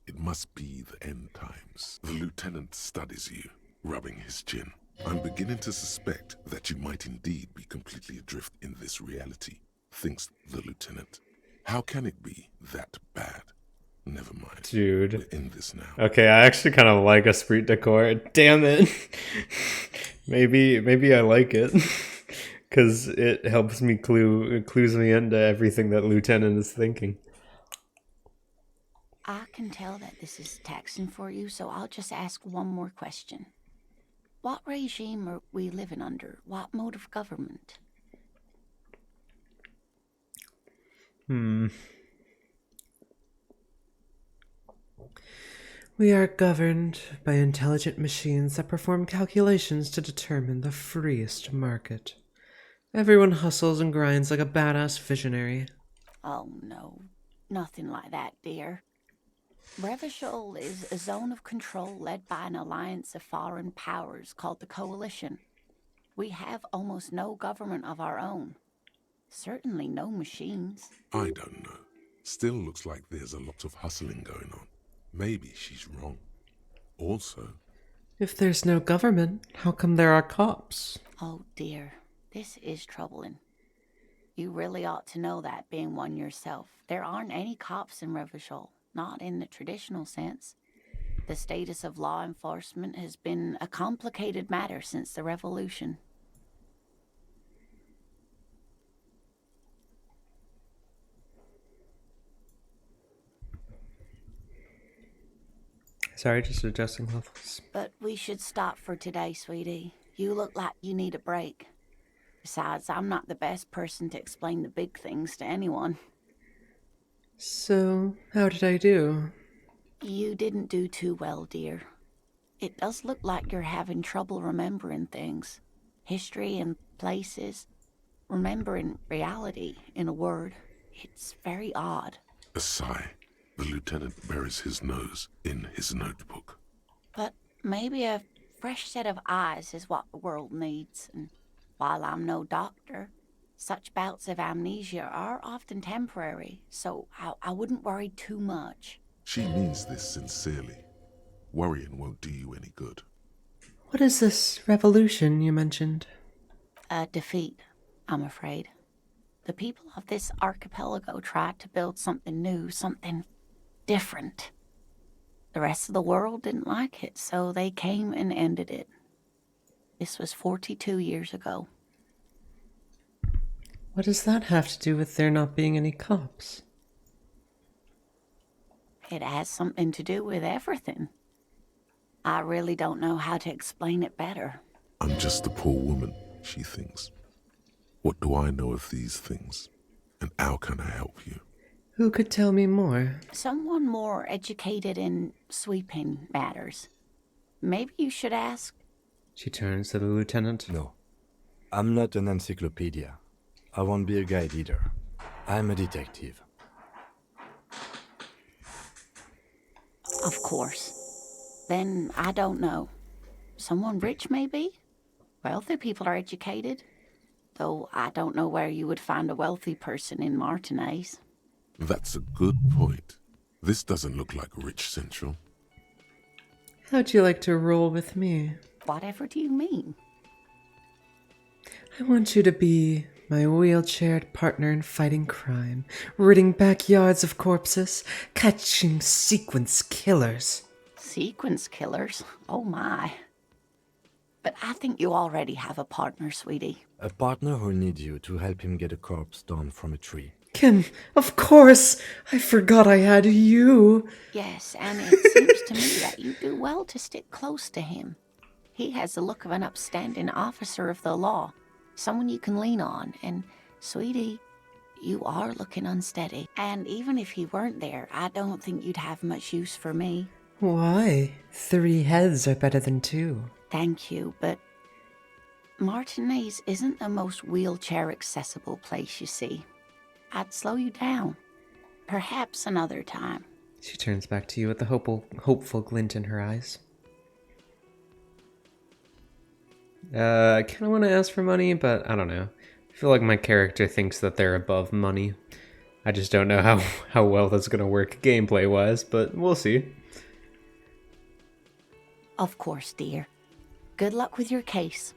Speaker 4: It must be the end times. The lieutenant studies you, rubbing his chin. I'm beginning to suspect that you might indeed be completely adrift in this reality, thinks the lieutenant. How can it be that bad? Never mind.
Speaker 1: Dude.
Speaker 4: We're in this now.
Speaker 1: Okay, I actually kind of like Esprit de Corps. Damn it. maybe I like it. Because it helps me clues me into everything that Lieutenant is thinking.
Speaker 5: I can tell that this is taxing for you, so I'll just ask one more question. What regime are we living under? What mode of government?
Speaker 1: We are governed by intelligent machines that perform calculations to determine the freest market. Everyone hustles and grinds like a badass visionary.
Speaker 5: Oh no, nothing like that, dear. Revachol is a zone of control led by an alliance of foreign powers called the Coalition. We have almost no government of our own. Certainly no machines.
Speaker 4: I don't know. Still looks like there's a lot of hustling going on. Maybe she's wrong. Also,
Speaker 1: If there's no government, how come there are cops?
Speaker 5: Oh dear, this is troubling. You really ought to know that, being one yourself. There aren't any cops in Revachol, not in the traditional sense. The status of law enforcement has been a complicated matter since the revolution.
Speaker 1: Sorry, just adjusting levels.
Speaker 5: But we should stop for today, sweetie. You look like you need a break. Besides, I'm not the best person to explain the big things to anyone.
Speaker 1: So, how did I do?
Speaker 5: You didn't do too well, dear. It does look like you're having trouble remembering things. History and places. Remembering reality, in a word. It's very odd.
Speaker 4: a sigh. The lieutenant buries his nose in his notebook.
Speaker 5: But maybe a fresh set of eyes is what the world needs. And while I'm no doctor, such bouts of amnesia are often temporary, so I wouldn't worry too much.
Speaker 4: She means this sincerely. Worrying won't do you any good.
Speaker 1: What is this revolution you mentioned?
Speaker 5: A defeat, I'm afraid. The people of this archipelago tried to build something new, something different. The rest of the world didn't like it, so they came and ended it. This was 42 years ago.
Speaker 1: What does that have to do with there not being any cops?
Speaker 5: It has something to do with everything. I really don't know how to explain it better.
Speaker 4: I'm just a poor woman, she thinks. What do I know of these things? And how can I help you?
Speaker 1: Who could tell me more?
Speaker 5: Someone more educated in sweeping matters. Maybe you should ask.
Speaker 1: She turns to the lieutenant.
Speaker 7: No, I'm not an encyclopedia. I won't be a guide either. I'm a detective.
Speaker 5: Of course. Then I don't know. Someone rich, maybe? Wealthy people are educated. Though I don't know where you would find a wealthy person in Martinez.
Speaker 4: That's a good point. This doesn't look like Rich Central.
Speaker 1: How'd you like to roll with me?
Speaker 5: Whatever do you mean?
Speaker 1: I want you to be my wheelchaired partner in fighting crime, ridding backyards of corpses, catching sequence killers.
Speaker 5: Sequence killers? Oh my. But I think you already have a partner, sweetie.
Speaker 7: A partner who needs you to help him get a corpse down from a tree.
Speaker 1: Kim, of course! I forgot I had you!
Speaker 5: Yes, and it seems to me that you do well to stick close to him. He has the look of an upstanding officer of the law, someone you can lean on, and, sweetie, you are looking unsteady. And even if he weren't there, I don't think you'd have much use for me.
Speaker 1: Why? 3 heads are better than 2.
Speaker 5: Thank you, but Martinez isn't the most wheelchair-accessible place, you see. I'd slow you down. Perhaps another time.
Speaker 1: She turns back to you with a hopeful glint in her eyes. I kind of want to ask for money, but I don't know. I feel like my character thinks that they're above money. I just don't know how well that's going to work gameplay-wise, but we'll see.
Speaker 5: Of course, dear. Good luck with your case.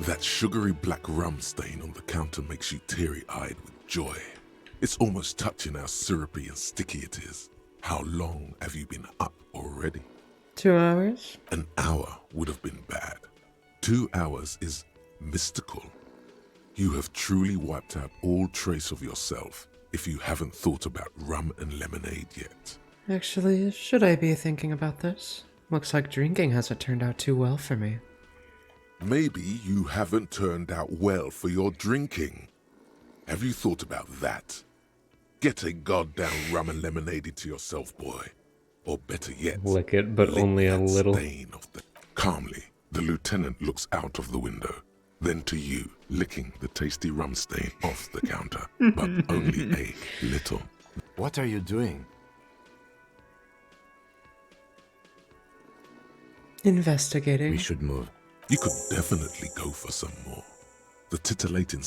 Speaker 4: That sugary black rum stain on the counter makes you teary-eyed with joy. It's almost touching how syrupy and sticky it is. How long have you been up already?
Speaker 1: 2 hours?
Speaker 4: An hour would have been bad. 2 hours is mystical. You have truly wiped out all trace of yourself if you haven't thought about rum and lemonade yet.
Speaker 1: Actually, should I be thinking about this? Looks like drinking hasn't turned out too well for me.
Speaker 4: Maybe you haven't turned out well for your drinking. Have you thought about that? Get a goddamn rum and lemonade into yourself, boy. Or better yet,
Speaker 1: Lick it, but
Speaker 4: lick
Speaker 1: only a
Speaker 4: that
Speaker 1: little.
Speaker 4: stain off the... Calmly, the lieutenant looks out of the window, then to you, licking the tasty rum stain off the counter, but only a little.
Speaker 7: What are you doing?
Speaker 1: Investigating.
Speaker 7: We should move.
Speaker 4: You could definitely go for some more. The titillating...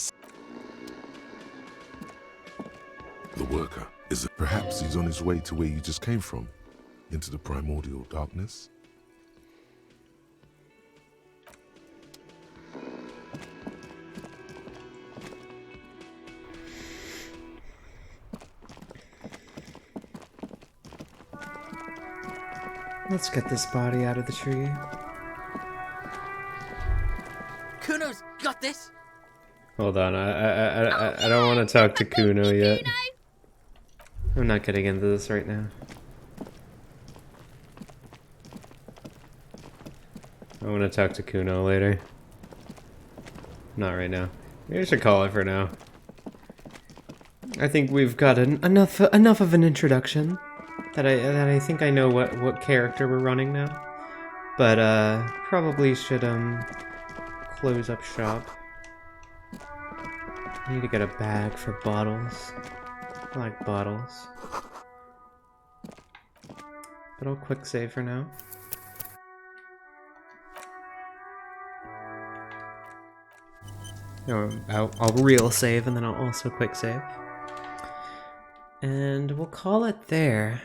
Speaker 4: The worker, is it perhaps he's on his way to where you just came from? Into the primordial darkness?
Speaker 1: Let's get this body out of the tree.
Speaker 9: Kuno's got this.
Speaker 1: Hold on, I don't want to talk to Kuno yet. I'm not getting into this right now. I want to talk to Kuno later. Not right now. Maybe I should call it for now. I think we've got enough of an introduction that I think I know what character we're running now. But probably should close up shop. I need to get a bag for bottles. I like bottles. But I'll quick save for now. No, I'll real save and then I'll also quick save. And we'll call it there.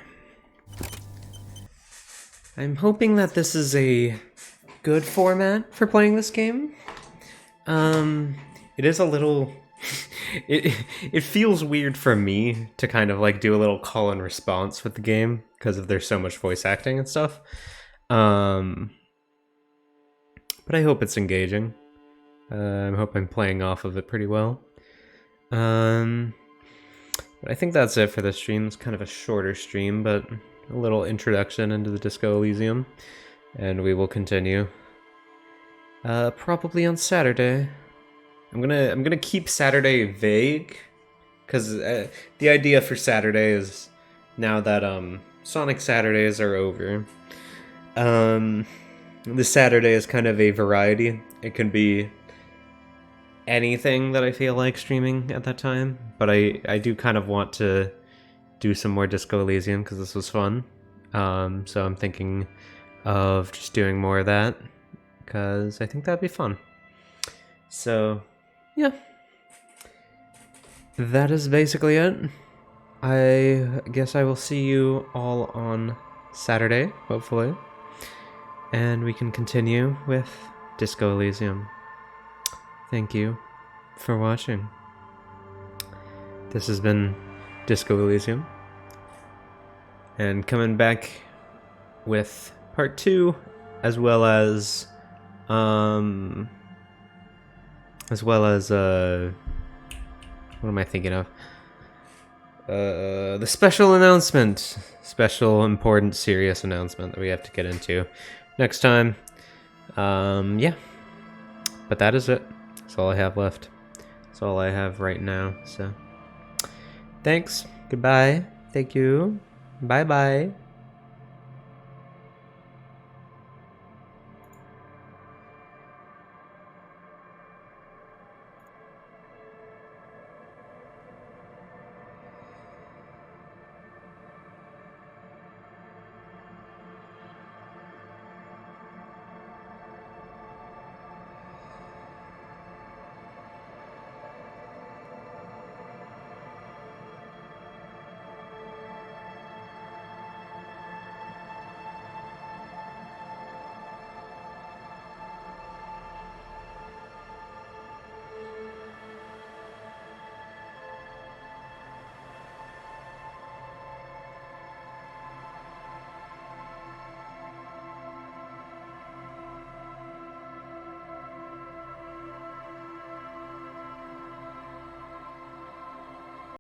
Speaker 1: I'm hoping that this is a good format for playing this game. It is a little... it feels weird for me to kind of like do a little call and response with the game because there's so much voice acting and stuff. but I hope it's engaging. I hope I'm playing off of it pretty well. But I think that's it for this stream. It's kind of a shorter stream, but a little introduction into the Disco Elysium, and we will continue. Probably on Saturday. I'm gonna keep Saturday vague, because the idea for Saturday is now that Sonic Saturdays are over. The Saturday is kind of a variety. It can be anything that I feel like streaming at that time, but I do kind of want to do some more Disco Elysium because this was fun. So I'm thinking of just doing more of that because I think that'd be fun. So yeah, that is basically it. I guess I will see you all on Saturday, hopefully, and we can continue with Disco Elysium. Thank you for watching. This has been Disco Elysium, and coming back with part 2, as well as what am I thinking of? The special announcement, special important serious announcement that we have to get into next time. Yeah, but that is it. That's all I have left. That's all I have right now. So, thanks. Goodbye. Thank you. Bye bye.